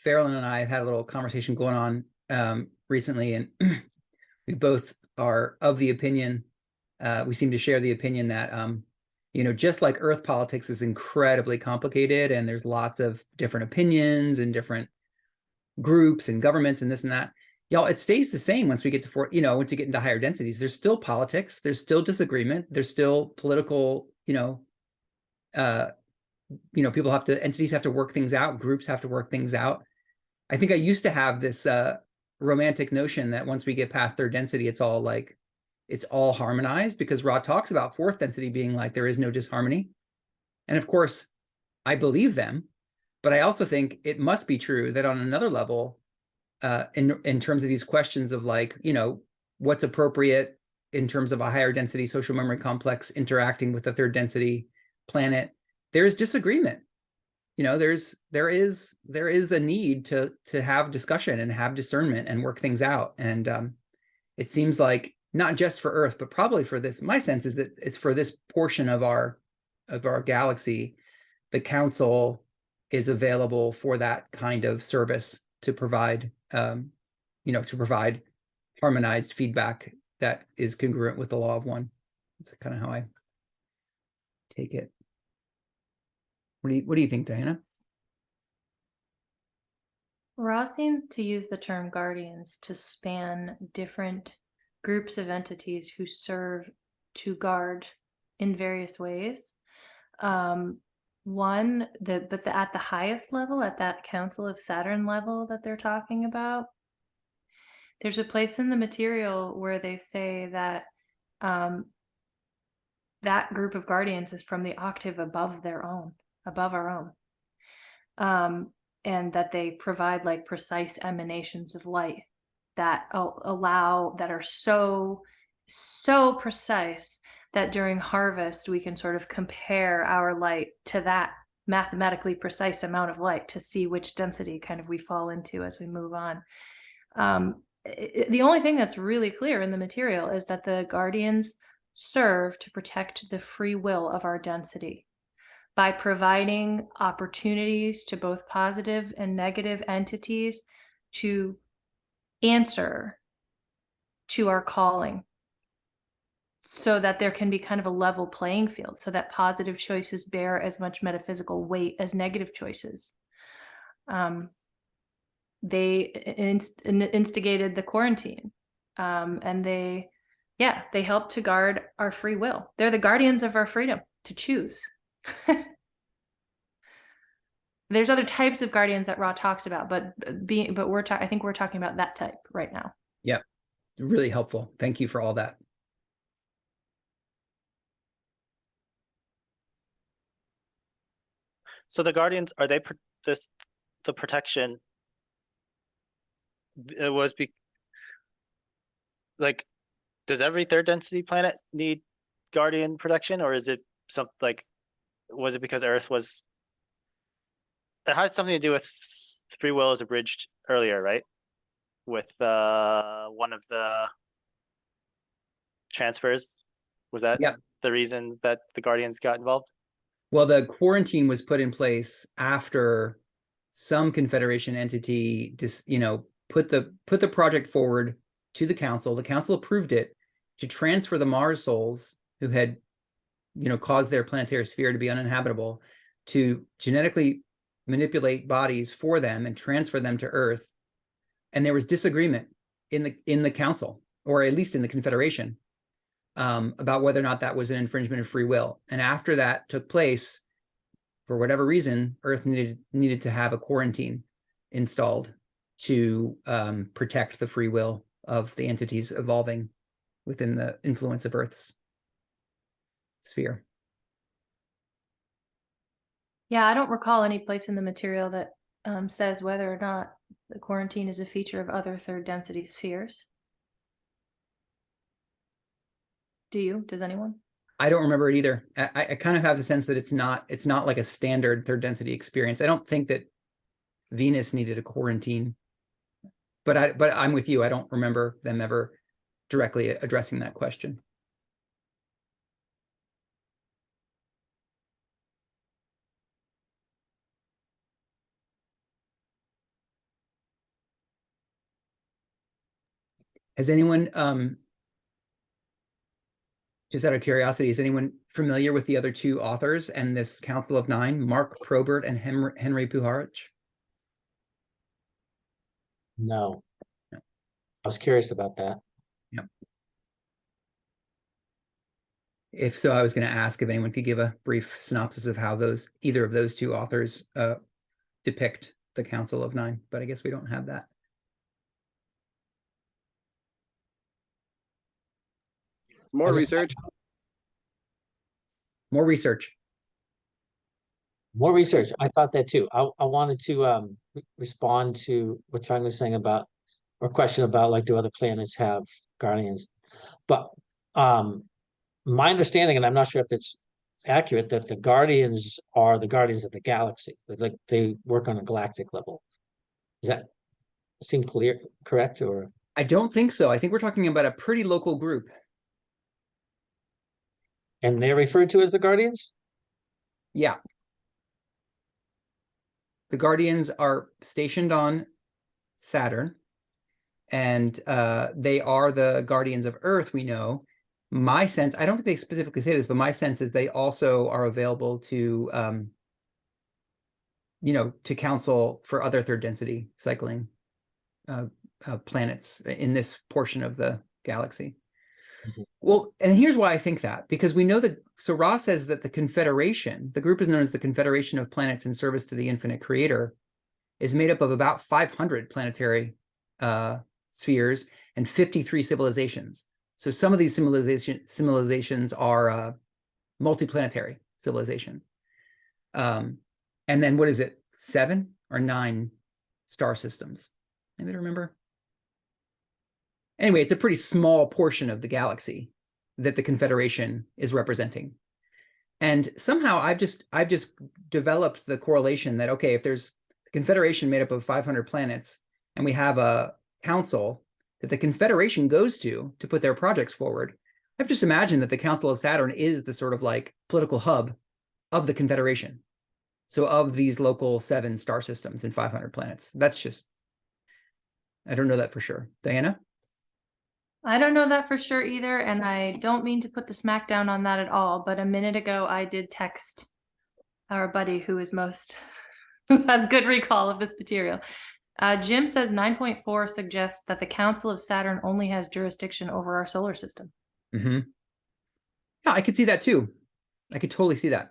Farrellyn and I have had a little conversation going on recently, and we both are of the opinion, we seem to share the opinion that just like Earth politics is incredibly complicated, and there's lots of different opinions and different groups and governments and this and that, y'all, it stays the same once we get to once you get into higher densities. There's still politics, there's still disagreement, there's still political, entities have to work things out, groups have to work things out. I think I used to have this romantic notion that once we get past third density, it's all harmonized, because Ra talks about fourth density being like there is no disharmony. And of course, I believe them, but I also think it must be true that on another level, in terms of these questions of what's appropriate in terms of a higher density social memory complex interacting with the third density planet, there is disagreement. There is the need to have discussion and have discernment and work things out. And it seems like not just for Earth, but probably for this, my sense is that it's for this portion of our galaxy, the council is available for that kind of service to provide, harmonized feedback that is congruent with the law of one. That's kind of how I take it. What do you think, Diana? Ross seems to use the term guardians to span different groups of entities who serve to guard in various ways. At the highest level, at that Council of Saturn level that they're talking about, there's a place in the material where they say that that group of guardians is from the octave above our own. And that they provide like precise emanations of light that that are so precise that during harvest we can sort of compare our light to that mathematically precise amount of light to see which density kind of we fall into as we move on. The only thing that's really clear in the material is that the guardians serve to protect the free will of our density by providing opportunities to both positive and negative entities to answer to our calling, so that there can be kind of a level playing field, so that positive choices bear as much metaphysical weight as negative choices. They instigated the quarantine, and they helped to guard our free will. They're the guardians of our freedom to choose. There's other types of guardians that Ra talks about, but I think we're talking about that type right now. Yep. Really helpful. Thank you for all that. So the guardians, are they the protection? It was like, does every third density planet need guardian protection, or is it something like, was it because Earth was? It had something to do with free will as abridged earlier, right? With one of the transfers. Was that the reason that the Guardians got involved? Well, the quarantine was put in place after some Confederation entity put the project forward to the council. The council approved it to transfer the Mars souls who had caused their planetary sphere to be uninhabitable, to genetically manipulate bodies for them and transfer them to Earth. And there was disagreement in the council, or at least in the Confederation, about whether or not that was an infringement of free will. And after that took place, for whatever reason, Earth needed to have a quarantine installed to protect the free will of the entities evolving within the influence of Earth's sphere. Yeah, I don't recall any place in the material that says whether or not the quarantine is a feature of other third density spheres. Do you? Does anyone? I don't remember it either. I kind of have the sense that it's not like a standard third density experience. I don't think that Venus needed a quarantine, but I'm with you. I don't remember them ever directly addressing that question. Has anyone, just out of curiosity, is anyone familiar with the other two authors and this Council of Nine, Mark Probert and Henry Puharich? No. I was curious about that. Yeah. If so, I was going to ask if anyone could give a brief synopsis of how either of those two authors depict the Council of Nine, but I guess we don't have that. More research. More research. More research. I thought that too. I wanted to respond to what Chung was saying about, or question about, like, do other planets have guardians? But my understanding, and I'm not sure if it's accurate, that the guardians are the guardians of the galaxy. Like they work on a galactic level. Does that seem clear, correct? Or I don't think so. I think we're talking about a pretty local group. And they're referred to as the guardians? Yeah. The guardians are stationed on Saturn, and they are the guardians of Earth, we know. My sense, I don't think they specifically say this, but my sense is they also are available to to counsel for other third density cycling planets in this portion of the galaxy. Mhm. Well, and here's why I think that, because we know that, so Ra says that the Confederation, the group is known as the Confederation of Planets in Service to the Infinite Creator, is made up of about 500 planetary spheres and 53 civilizations. So some of these civilizations are multiplanetary civilizations. And then what is it, 7 or 9 star systems? Anybody remember? Anyway, it's a pretty small portion of the galaxy that the Confederation is representing. And somehow I've just developed the correlation that, okay, if there's the Confederation made up of 500 planets, and we have a council that the Confederation goes to put their projects forward, I've just imagined that the Council of Saturn is the sort of like political hub of the Confederation. So of these local 7 star systems and 500 planets. That's just, I don't know that for sure. Diana? I don't know that for sure either, and I don't mean to put the smackdown on that at all, but a minute ago I did text our buddy who has good recall of this material. Jim says 9.4 suggests that the Council of Saturn only has jurisdiction over our solar system. Mm-hmm. Yeah, I could see that too. I could totally see that.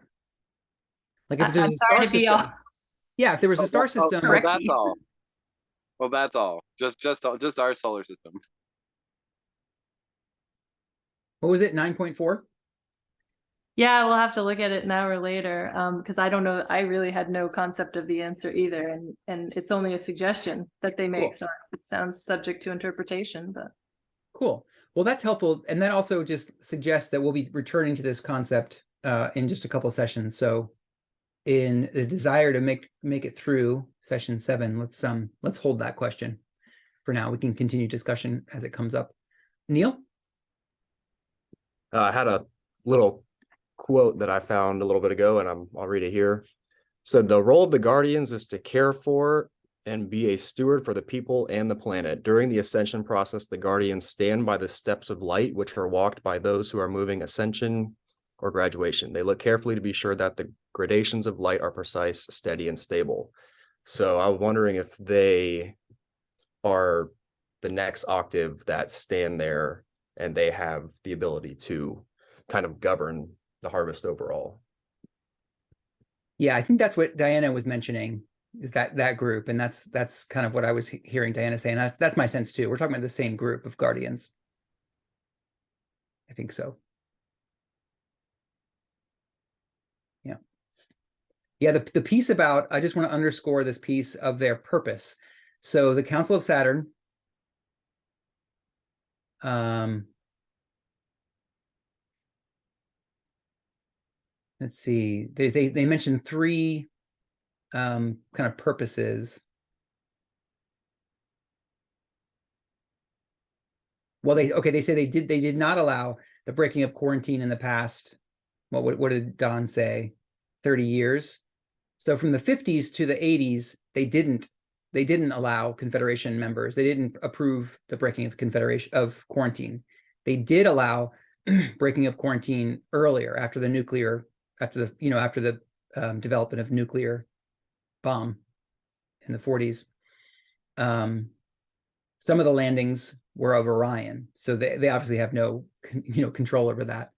Like if there's a star system. Yeah, if there was a star system. Well, that's all. Well, that's all. Just our solar system. What was it? 9.4? Yeah, we'll have to look at it now or later, because I don't know. I really had no concept of the answer either, and it's only a suggestion that they make, so it sounds subject to interpretation. But cool. Well, that's helpful, and that also just suggests that we'll be returning to this concept in just a couple sessions. So, in the desire to make it through session 7, let's hold that question for now. We can continue discussion as it comes up. Neil? I had a little quote that I found a little bit ago, and I'll read it here. It said, "The role of the Guardians is to care for and be a steward for the people and the planet. During the ascension process, the Guardians stand by the steps of light, which are walked by those who are moving ascension or graduation. They look carefully to be sure that the gradations of light are precise, steady, and stable." So I was wondering if they are the next octave that stand there and they have the ability to kind of govern the harvest overall. Yeah, I think that's what Diana was mentioning, is that group, and that's kind of what I was hearing Diana saying. That's my sense too. We're talking about the same group of Guardians. I think so. Yeah. Yeah, the piece about, I just want to underscore this piece of their purpose. So the Council of Saturn, let's see, they mentioned 3 kind of purposes. Well, they say they did not allow the breaking of quarantine in the past. What did Don say? 30 years. So from the 50s to the 80s, they didn't allow Confederation members. They didn't approve the breaking of quarantine. They did allow breaking of quarantine earlier, after the development of nuclear bomb in the 40s. Some of the landings were of Orion, so they obviously have no control over that.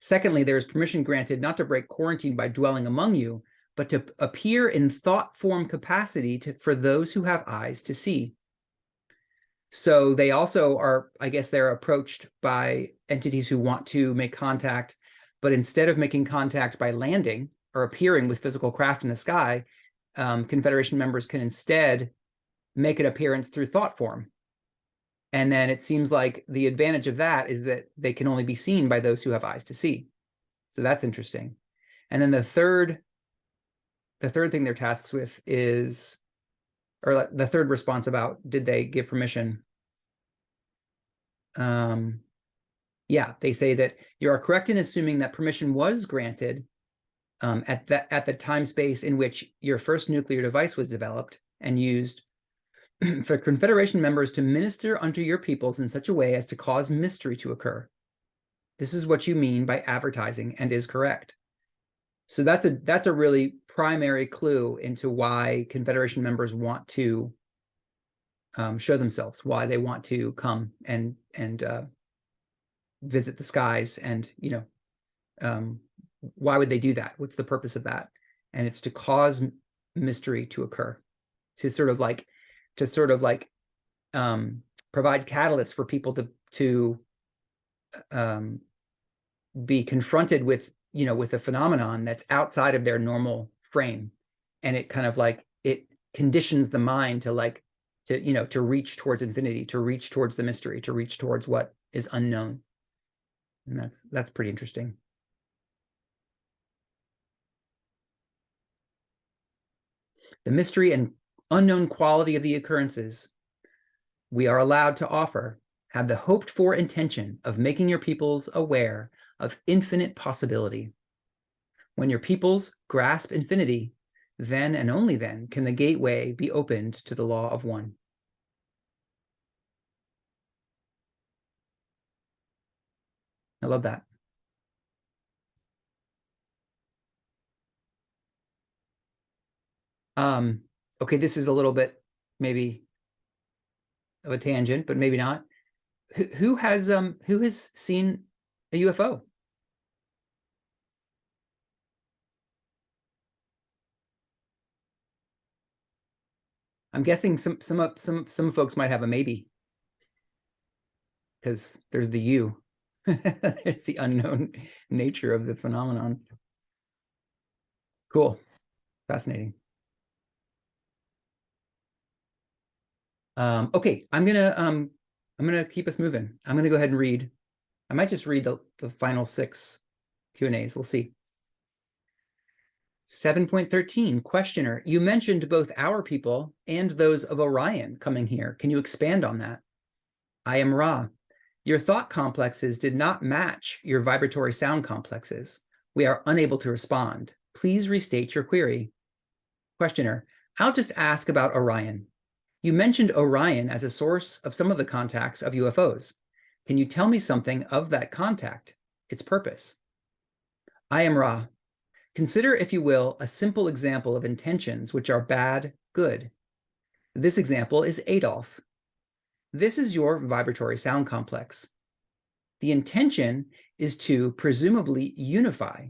Secondly, there is permission granted not to break quarantine by dwelling among you, but to appear in thought form capacity for those who have eyes to see. So they also are, I guess they're approached by entities who want to make contact, but instead of making contact by landing or appearing with physical craft in the sky, Confederation members can instead make an appearance through thought form. And then it seems like the advantage of that is that they can only be seen by those who have eyes to see. So that's interesting. And then the third thing they're tasked with is, or the third response about did they give permission? Yeah, they say that you are correct in assuming that permission was granted at the time space in which your first nuclear device was developed and used for Confederation members to minister unto your peoples in such a way as to cause mystery to occur. This is what you mean by advertising and is correct. So that's a really primary clue into why Confederation members want to show themselves, why they want to come and visit the skies, and why would they do that? What's the purpose of that? And it's to cause mystery to occur, to sort of like provide catalysts for people to be confronted with with a phenomenon that's outside of their normal frame, and it kind of like it conditions the mind to reach towards infinity, to reach towards the mystery, to reach towards what is unknown. And that's pretty interesting. The mystery and unknown quality of the occurrences we are allowed to offer have the hoped for intention of making your peoples aware of infinite possibility. When your peoples grasp infinity, then and only then can the gateway be opened to the law of one. I love that. Okay, this is a little bit maybe of a tangent, but maybe not. Who has seen a UFO? I'm guessing some folks might have a maybe, because there's the U. It's the unknown nature of the phenomenon. Cool. Fascinating. Okay, I'm gonna keep us moving. I'm gonna go ahead and read. I might just read the final 6 Q&As. We'll see. 7.13, questioner, you mentioned both our people and those of Orion coming here. Can you expand on that? I am Ra. Your thought complexes did not match your vibratory sound complexes. We are unable to respond. Please restate your query. Questioner, I'll just ask about Orion. You mentioned Orion as a source of some of the contacts of UFOs. Can you tell me something of that contact, its purpose? I am Ra. Consider, if you will, a simple example of intentions which are bad, good. This example is Adolf. This is your vibratory sound complex. The intention is to presumably unify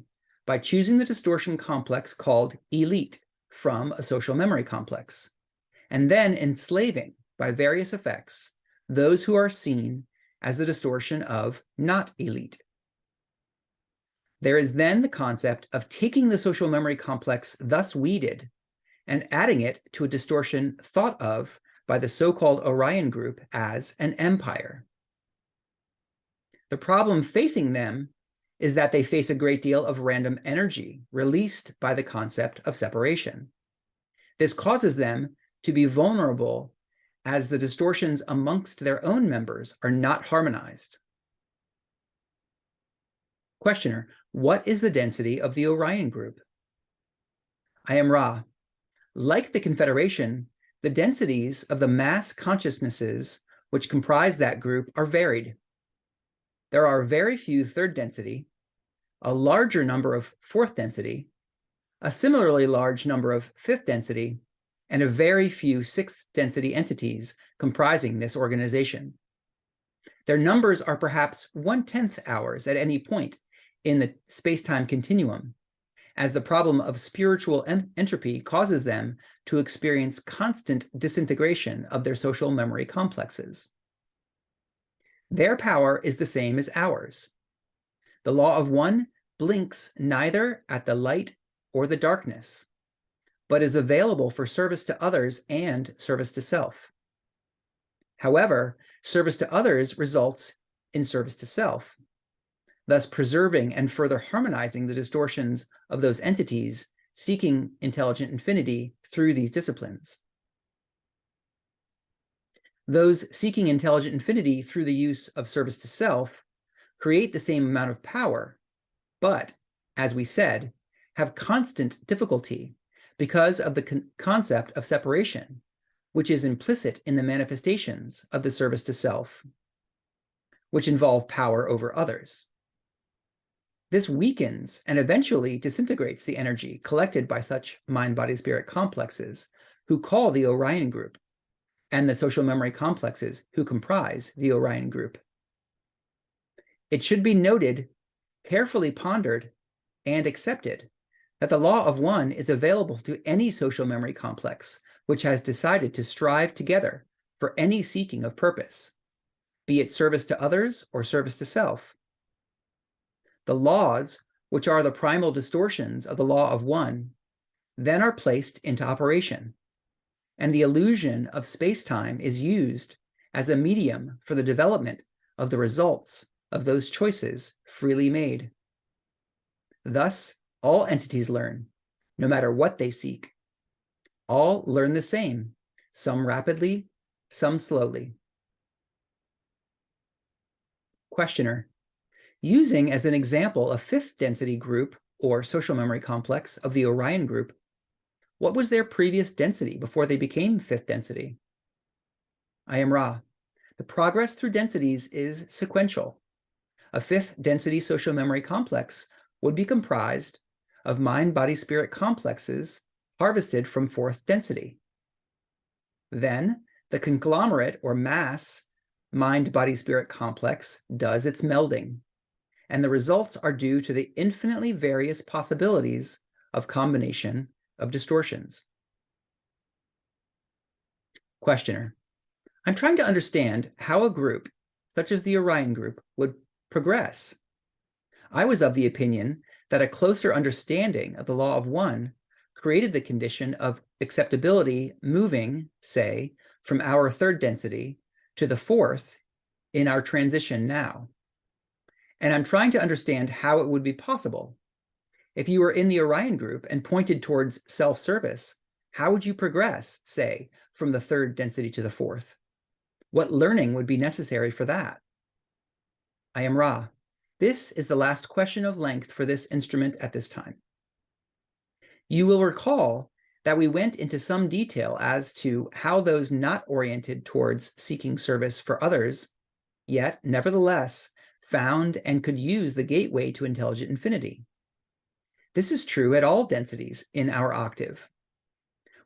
by choosing the distortion complex called elite from a social memory complex, and then enslaving by various effects those who are seen as the distortion of not elite. There is then the concept of taking the social memory complex thus weeded and adding it to a distortion thought of by the so-called Orion group as an empire. The problem facing them is that they face a great deal of random energy released by the concept of separation. This causes them to be vulnerable as the distortions amongst their own members are not harmonized. Questioner, what is the density of the Orion group? I am Ra. Like the Confederation, the densities of the mass consciousnesses which comprise that group are varied. There are very few third density, a larger number of fourth density, a similarly large number of fifth density, and a very few sixth density entities comprising this organization. Their numbers are perhaps 1/10 ours at any point in the space-time continuum, as the problem of spiritual entropy causes them to experience constant disintegration of their social memory complexes. Their power is the same as ours. The law of one blinks neither at the light or the darkness, but is available for service to others and service to self. However, service to others results in service to self, thus preserving and further harmonizing the distortions of those entities seeking intelligent infinity through these disciplines. Those seeking intelligent infinity through the use of service to self create the same amount of power, but, as we said, have constant difficulty because of the concept of separation, which is implicit in the manifestations of the service to self, which involve power over others. This weakens and eventually disintegrates the energy collected by such mind-body-spirit complexes who call the Orion group, and the social memory complexes who comprise the Orion group. It should be noted, carefully pondered, and accepted that the law of one is available to any social memory complex which has decided to strive together for any seeking of purpose, be it service to others or service to self. The laws, which are the primal distortions of the law of one, then are placed into operation, and the illusion of space-time is used as a medium for the development of the results of those choices freely made. Thus, all entities learn, no matter what they seek. All learn the same, some rapidly, some slowly. Questioner, using as an example a fifth density group or social memory complex of the Orion group, what was their previous density before they became fifth density? I am Ra. The progress through densities is sequential. A fifth density social memory complex would be comprised of mind-body-spirit complexes harvested from fourth density. Then the conglomerate or mass mind-body-spirit complex does its melding, and the results are due to the infinitely various possibilities of combination of distortions. Questioner, I'm trying to understand how a group, such as the Orion group, would progress. I was of the opinion that a closer understanding of the law of one created the condition of acceptability moving, say, from our third density to the fourth in our transition now. And I'm trying to understand how it would be possible. If you were in the Orion group and pointed towards self-service, how would you progress, say, from the third density to the fourth? What learning would be necessary for that? I am Ra. This is the last question of length for this instrument at this time. You will recall that we went into some detail as to how those not oriented towards seeking service for others, yet nevertheless found and could use the gateway to intelligent infinity. This is true at all densities in our octave.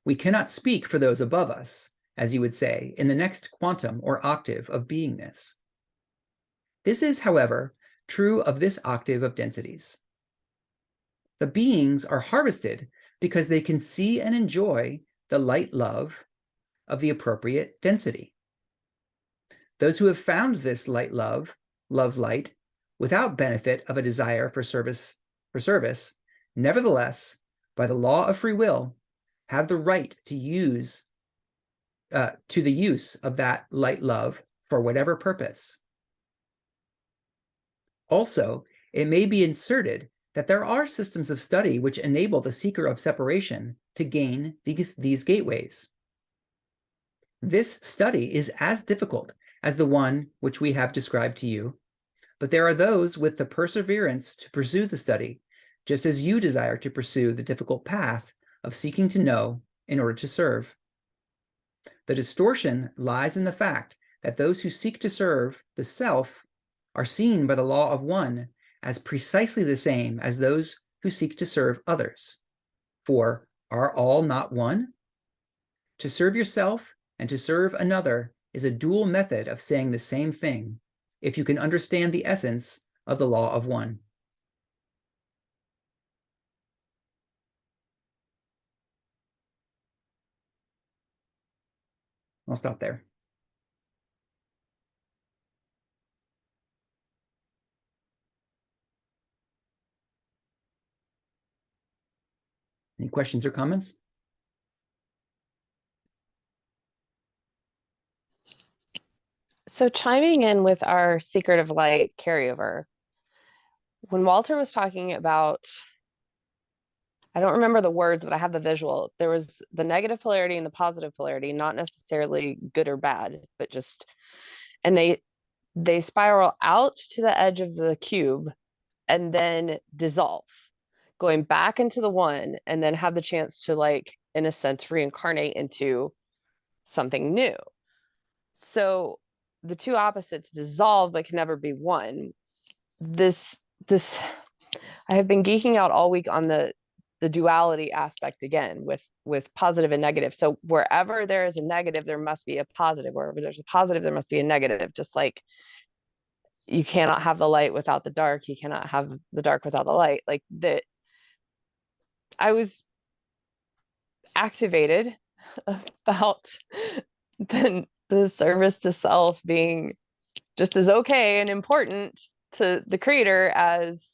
We cannot speak for those above us, as you would say, in the next quantum or octave of beingness. This is, however, true of this octave of densities. The beings are harvested because they can see and enjoy the light love of the appropriate density. Those who have found this light love light, without benefit of a desire for service, nevertheless, by the law of free will, have the right to use the use of that light love for whatever purpose. Also, it may be inserted that there are systems of study which enable the seeker of separation to gain these gateways. This study is as difficult as the one which we have described to you, but there are those with the perseverance to pursue the study, just as you desire to pursue the difficult path of seeking to know in order to serve. The distortion lies in the fact that those who seek to serve the self are seen by the law of one as precisely the same as those who seek to serve others. For are all not one? To serve yourself and to serve another is a dual method of saying the same thing, if you can understand the essence of the law of one. I'll stop there. Any questions or comments? So chiming in with our Secret of Light carryover, when Walter was talking about, I don't remember the words, but I have the visual. There was the negative polarity and the positive polarity, not necessarily good or bad, but just, and they spiral out to the edge of the cube and then dissolve, going back into the one, and then have the chance to, like, in a sense, reincarnate into something new. So the two opposites dissolve but can never be one. This have been geeking out all week on the duality aspect again with positive and negative. So wherever there is a negative, there must be a positive. Wherever there's a positive, there must be a negative. Just like you cannot have the light without the dark, you cannot have the dark without the light. Like that, I was activated about the service to self being just as okay and important to the creator as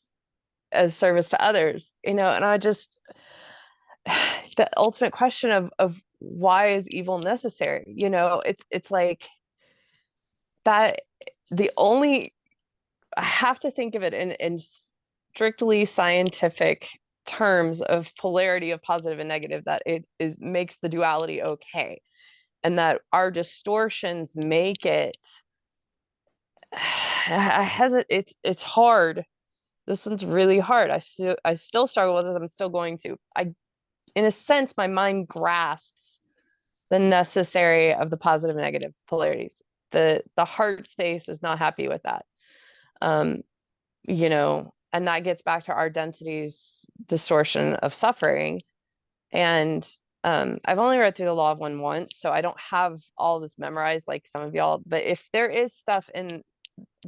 service to others, you know. And I just the ultimate question of why is evil necessary, you know, it's like that. The only, I have to think of it in strictly scientific terms of polarity of positive and negative, that it makes the duality okay, and that our distortions make it I hesitate. It's hard. This one's really hard. I still struggle with this. I'm still going to. In a sense, my mind grasps the necessary of the positive and negative polarities. The heart space is not happy with that. You know, and that gets back to our density's distortion of suffering. And I've only read through the Law of One once, so I don't have all this memorized like some of y'all. But if there is stuff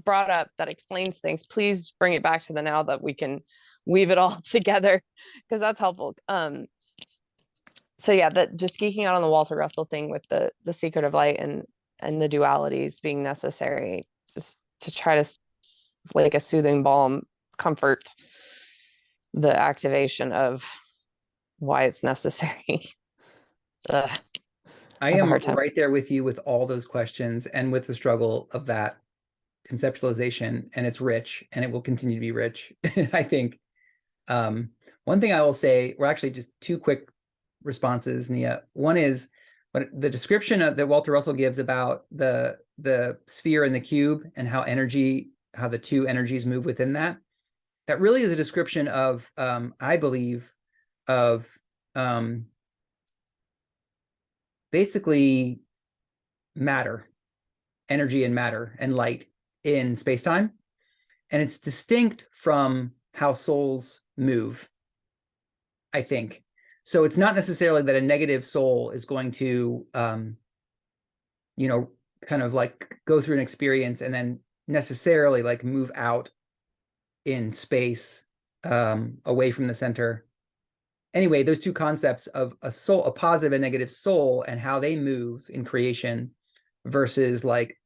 brought up that explains things, please bring it back to the now that we can weave it all together, because that's helpful. So yeah, that just geeking out on the Walter Russell thing with the secret of light and the dualities being necessary, just to try to like a soothing balm comfort the activation of why it's necessary. I have a am hard time. right there with you with all those questions and with the struggle of that conceptualization, and it's rich and it will continue to be rich. I think one thing I will say, we're actually just two quick responses, Nia. One is what the description that Walter Russell gives about the sphere and the cube and how the two energies move within that. That really is a description of, I believe, of basically matter, energy and matter and light in space-time. And it's distinct from how souls move, I think. So it's not necessarily that a negative soul is going to, you know, kind of like go through an experience and then necessarily like move out in space, away from the center. Anyway, those two concepts of a soul, a positive and negative soul, and how they move in creation versus like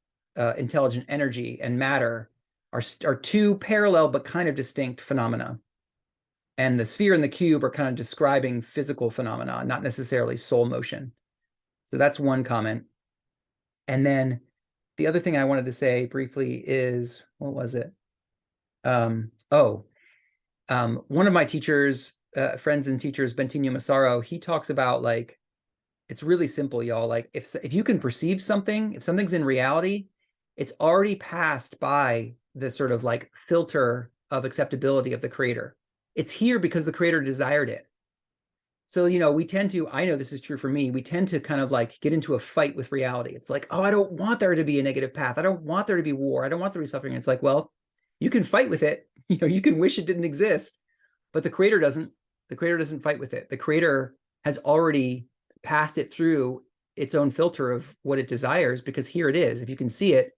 intelligent energy and matter are two parallel but kind of distinct phenomena. And the sphere and the cube are kind of describing physical phenomena, not necessarily soul motion. So that's one comment. And then the other thing I wanted to say briefly is, what was it? One of my teachers, friends and teachers, Bentinho Massaro, he talks about like, it's really simple, y'all. Like if you can perceive something, if something's in reality, it's already passed by the sort of like filter of acceptability of the creator. It's here because the creator desired it. So, you know, we tend to, I know this is true for me, we tend to kind of like get into a fight with reality. It's like, oh, I don't want there to be a negative path. I don't want there to be war. I don't want there to be suffering. It's like, well, you can fight with it. You know, you can wish it didn't exist, but the creator doesn't. The creator doesn't fight with it. The creator has already passed it through its own filter of what it desires, because here it is. If you can see it,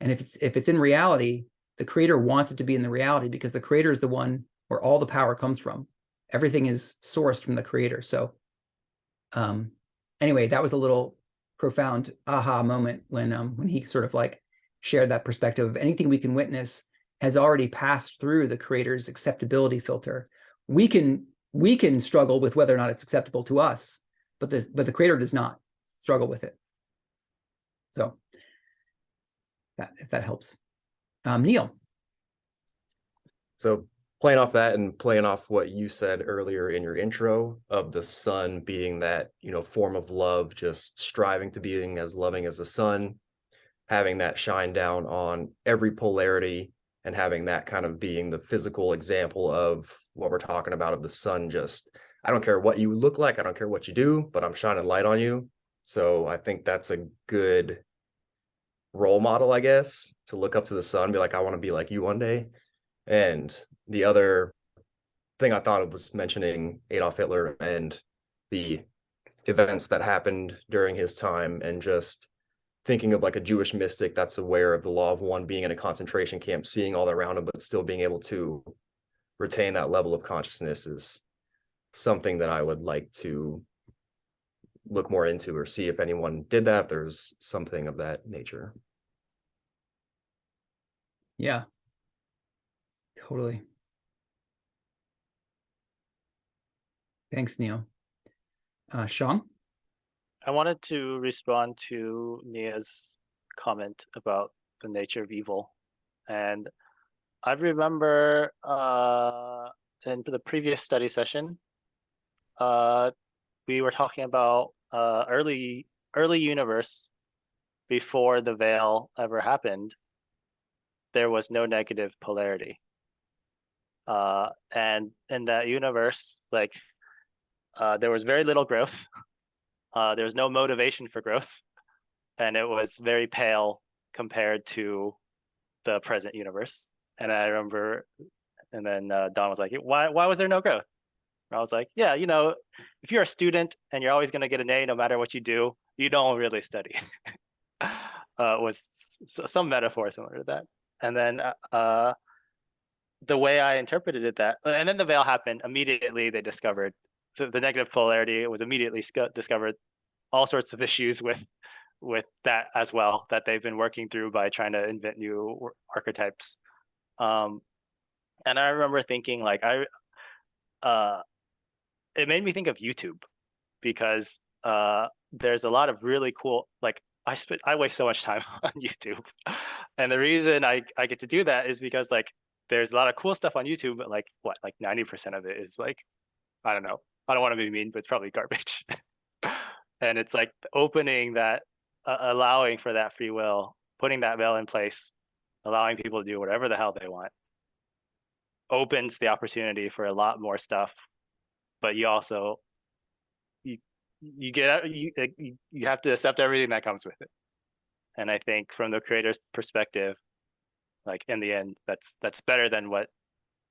and if it's in reality, the creator wants it to be in the reality, because the creator is the one where all the power comes from. Everything is sourced from the creator. So anyway, that was a little profound aha moment when he sort of like shared that perspective of anything we can witness has already passed through the creator's acceptability filter. We can struggle with whether or not it's acceptable to us, but the creator does not struggle with it. So if that helps. Neil. So playing off that and playing off what you said earlier in your intro of the sun being that, you know, form of love, just striving to being as loving as the sun, having that shine down on every polarity, and having that kind of being the physical example of what we're talking about, of the sun. Just, I don't care what you look like, I don't care what you do, but I'm shining light on you. So I think that's a good role model, I guess, to look up to the sun, be like, I want to be like you one day. And the other thing I thought of was mentioning Adolf Hitler and the events that happened during his time, and just thinking of like a Jewish mystic that's aware of the law of one, being in a concentration camp, seeing all around him, but still being able to retain that level of consciousness is something that I would like to look more into, or see if anyone did that, if there's something of that nature. Yeah, totally. Thanks, Neil. Sean? I wanted to respond to Nia's comment about the nature of evil. And I remember in the previous study session, we were talking about early universe before the veil ever happened. There was no negative polarity. And in that universe, like there was very little growth. There was no motivation for growth, and it was very pale compared to the present universe. And I remember, and then Don was like, why was there no growth? And I was like, yeah, you know, if you're a student and you're always going to get an A no matter what you do, you don't really study. Was some metaphor similar to that. And then the way I interpreted it, that, and then the veil happened, immediately they discovered the negative polarity. It was immediately discovered all sorts of issues with that as well, that they've been working through by trying to invent new archetypes. And I remember thinking, like, it made me think of YouTube, because there's a lot of really cool, like, I waste so much time on YouTube, and the reason I get to do that is because, like, there's a lot of cool stuff on YouTube, but like 90% of it is like, I don't know, I don't want to be mean, but it's probably garbage. And it's like opening that, allowing for that free will, putting that veil in place, allowing people to do whatever the hell they want, opens the opportunity for a lot more stuff. But you also, you have to accept everything that comes with it. And I think from the creator's perspective, like, in the end, that's better than what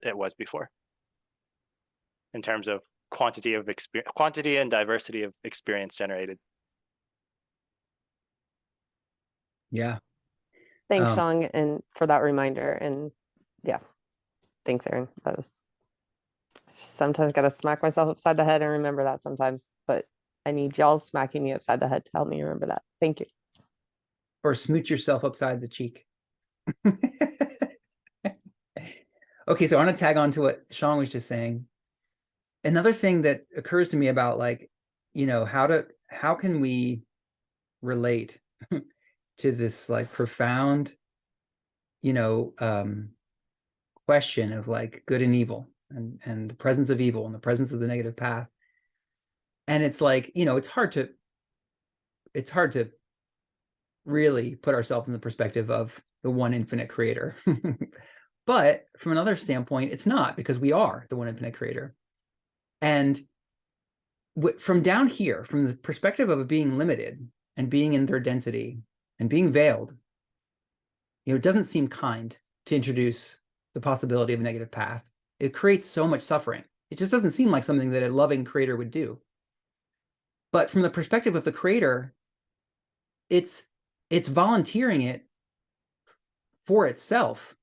it was before, in terms of quantity and diversity of experience generated. Yeah. Thanks, Sean, and for that reminder. And yeah, thanks, Aaron. That was, sometimes got to smack myself upside the head and remember that sometimes, but I need y'all smacking me upside the head to help me remember that. Thank you. Or smooch yourself upside the cheek. Okay, so I want to tag on to what Sean was just saying. Another thing that occurs to me about, like, you know, how can we relate to this, like, profound, you know, question of, like, good and evil, and the presence of evil and the presence of the negative path. And it's like, you know, it's hard to really put ourselves in the perspective of the one infinite creator. But from another standpoint, it's not, because we are the one infinite creator. And from down here, from the perspective of being limited and being in their density and being veiled, you know, it doesn't seem kind to introduce the possibility of a negative path. It creates so much suffering. It just doesn't seem like something that a loving creator would do. But from the perspective of the creator, it's volunteering it for itself.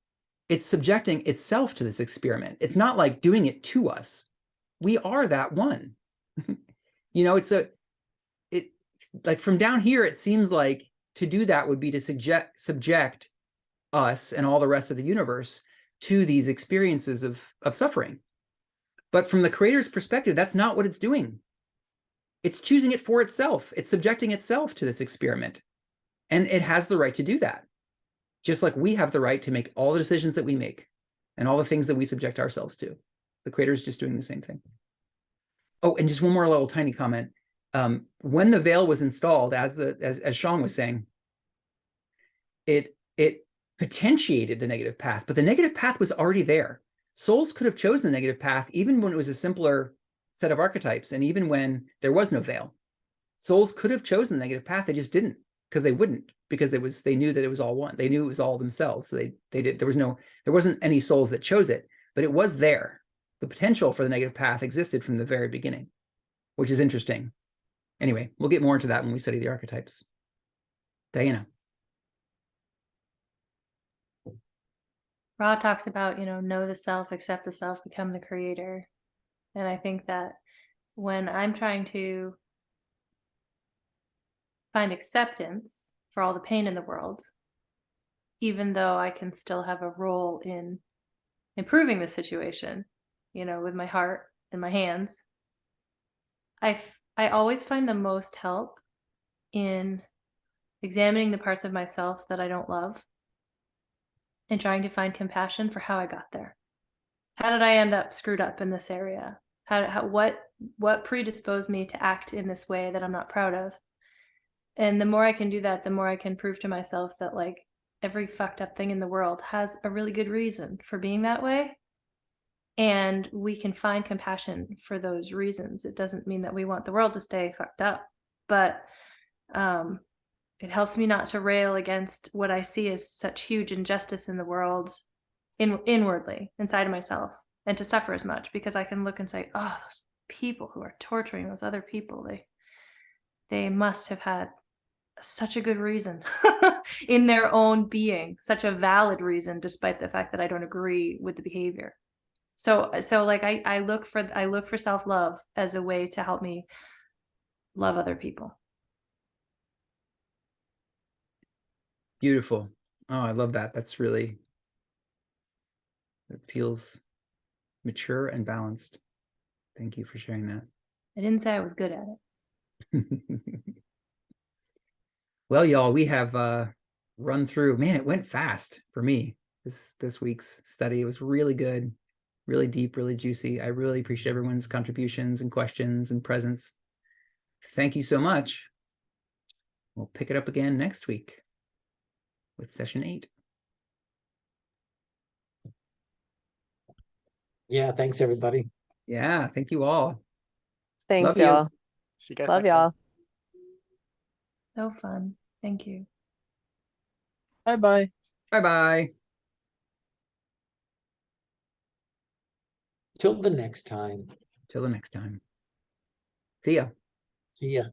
It's subjecting itself to this experiment. It's not like doing it to us. We are that one. You know, like, from down here, it seems like to do that would be to subject us and all the rest of the universe to these experiences of suffering. But from the creator's perspective, that's not what it's doing. It's choosing it for itself. It's subjecting itself to this experiment. And it has the right to do that. Just like we have the right to make all the decisions that we make and all the things that we subject ourselves to. The creator is just doing the same thing. Oh, and just one more little tiny comment. When the veil was installed, as Sean was saying, it potentiated the negative path, but the negative path was already there. Souls could have chosen the negative path even when it was a simpler set of archetypes, and even when there was no veil. Souls could have chosen the negative path, they just didn't, because they wouldn't, because they knew that it was all one. They knew it was all themselves. So there wasn't any souls that chose it, but it was there. the potential for the negative path existed from the very beginning, which is interesting. Anyway, we'll get more into that when we study the archetypes. Diana. Ra talks about, know the self, accept the self, become the creator. And I think that when I'm trying to find acceptance for all the pain in the world, even though I can still have a role in improving the situation, with my heart and my hands, I always find the most help in examining the parts of myself that I don't love and trying to find compassion for how I got there. How did I end up screwed up in this area? What predisposed me to act in this way that I'm not proud of? And the more I can do that, the more I can prove to myself that like every fucked up thing in the world has a really good reason for being that way. And we can find compassion for those reasons. It doesn't mean that we want the world to stay fucked up, but it helps me not to rail against what I see as such huge injustice in the world inwardly, inside of myself, and to suffer as much, because I can look and say, oh, those people who are torturing those other people, they must have had such a good reason in their own being, such a valid reason, despite the fact that I don't agree with the behavior. So like I look for self-love as a way to help me love other people. Beautiful. Oh, I love that. It feels mature and balanced. Thank you for sharing that. I didn't say I was good at it. Well, y'all, we have run through, man, it went fast for me this week's study. It was really good, really deep, really juicy. I really appreciate everyone's contributions and questions and presence. Thank you so much. We'll pick it up again next week with session 8. Yeah, thanks everybody. Yeah, thank you all. Thanks, Love you. y'all. See you guys Love next time. y'all. So fun. Thank you. Bye-bye. Bye-bye. Till the next time. Till the next time. See ya. See ya.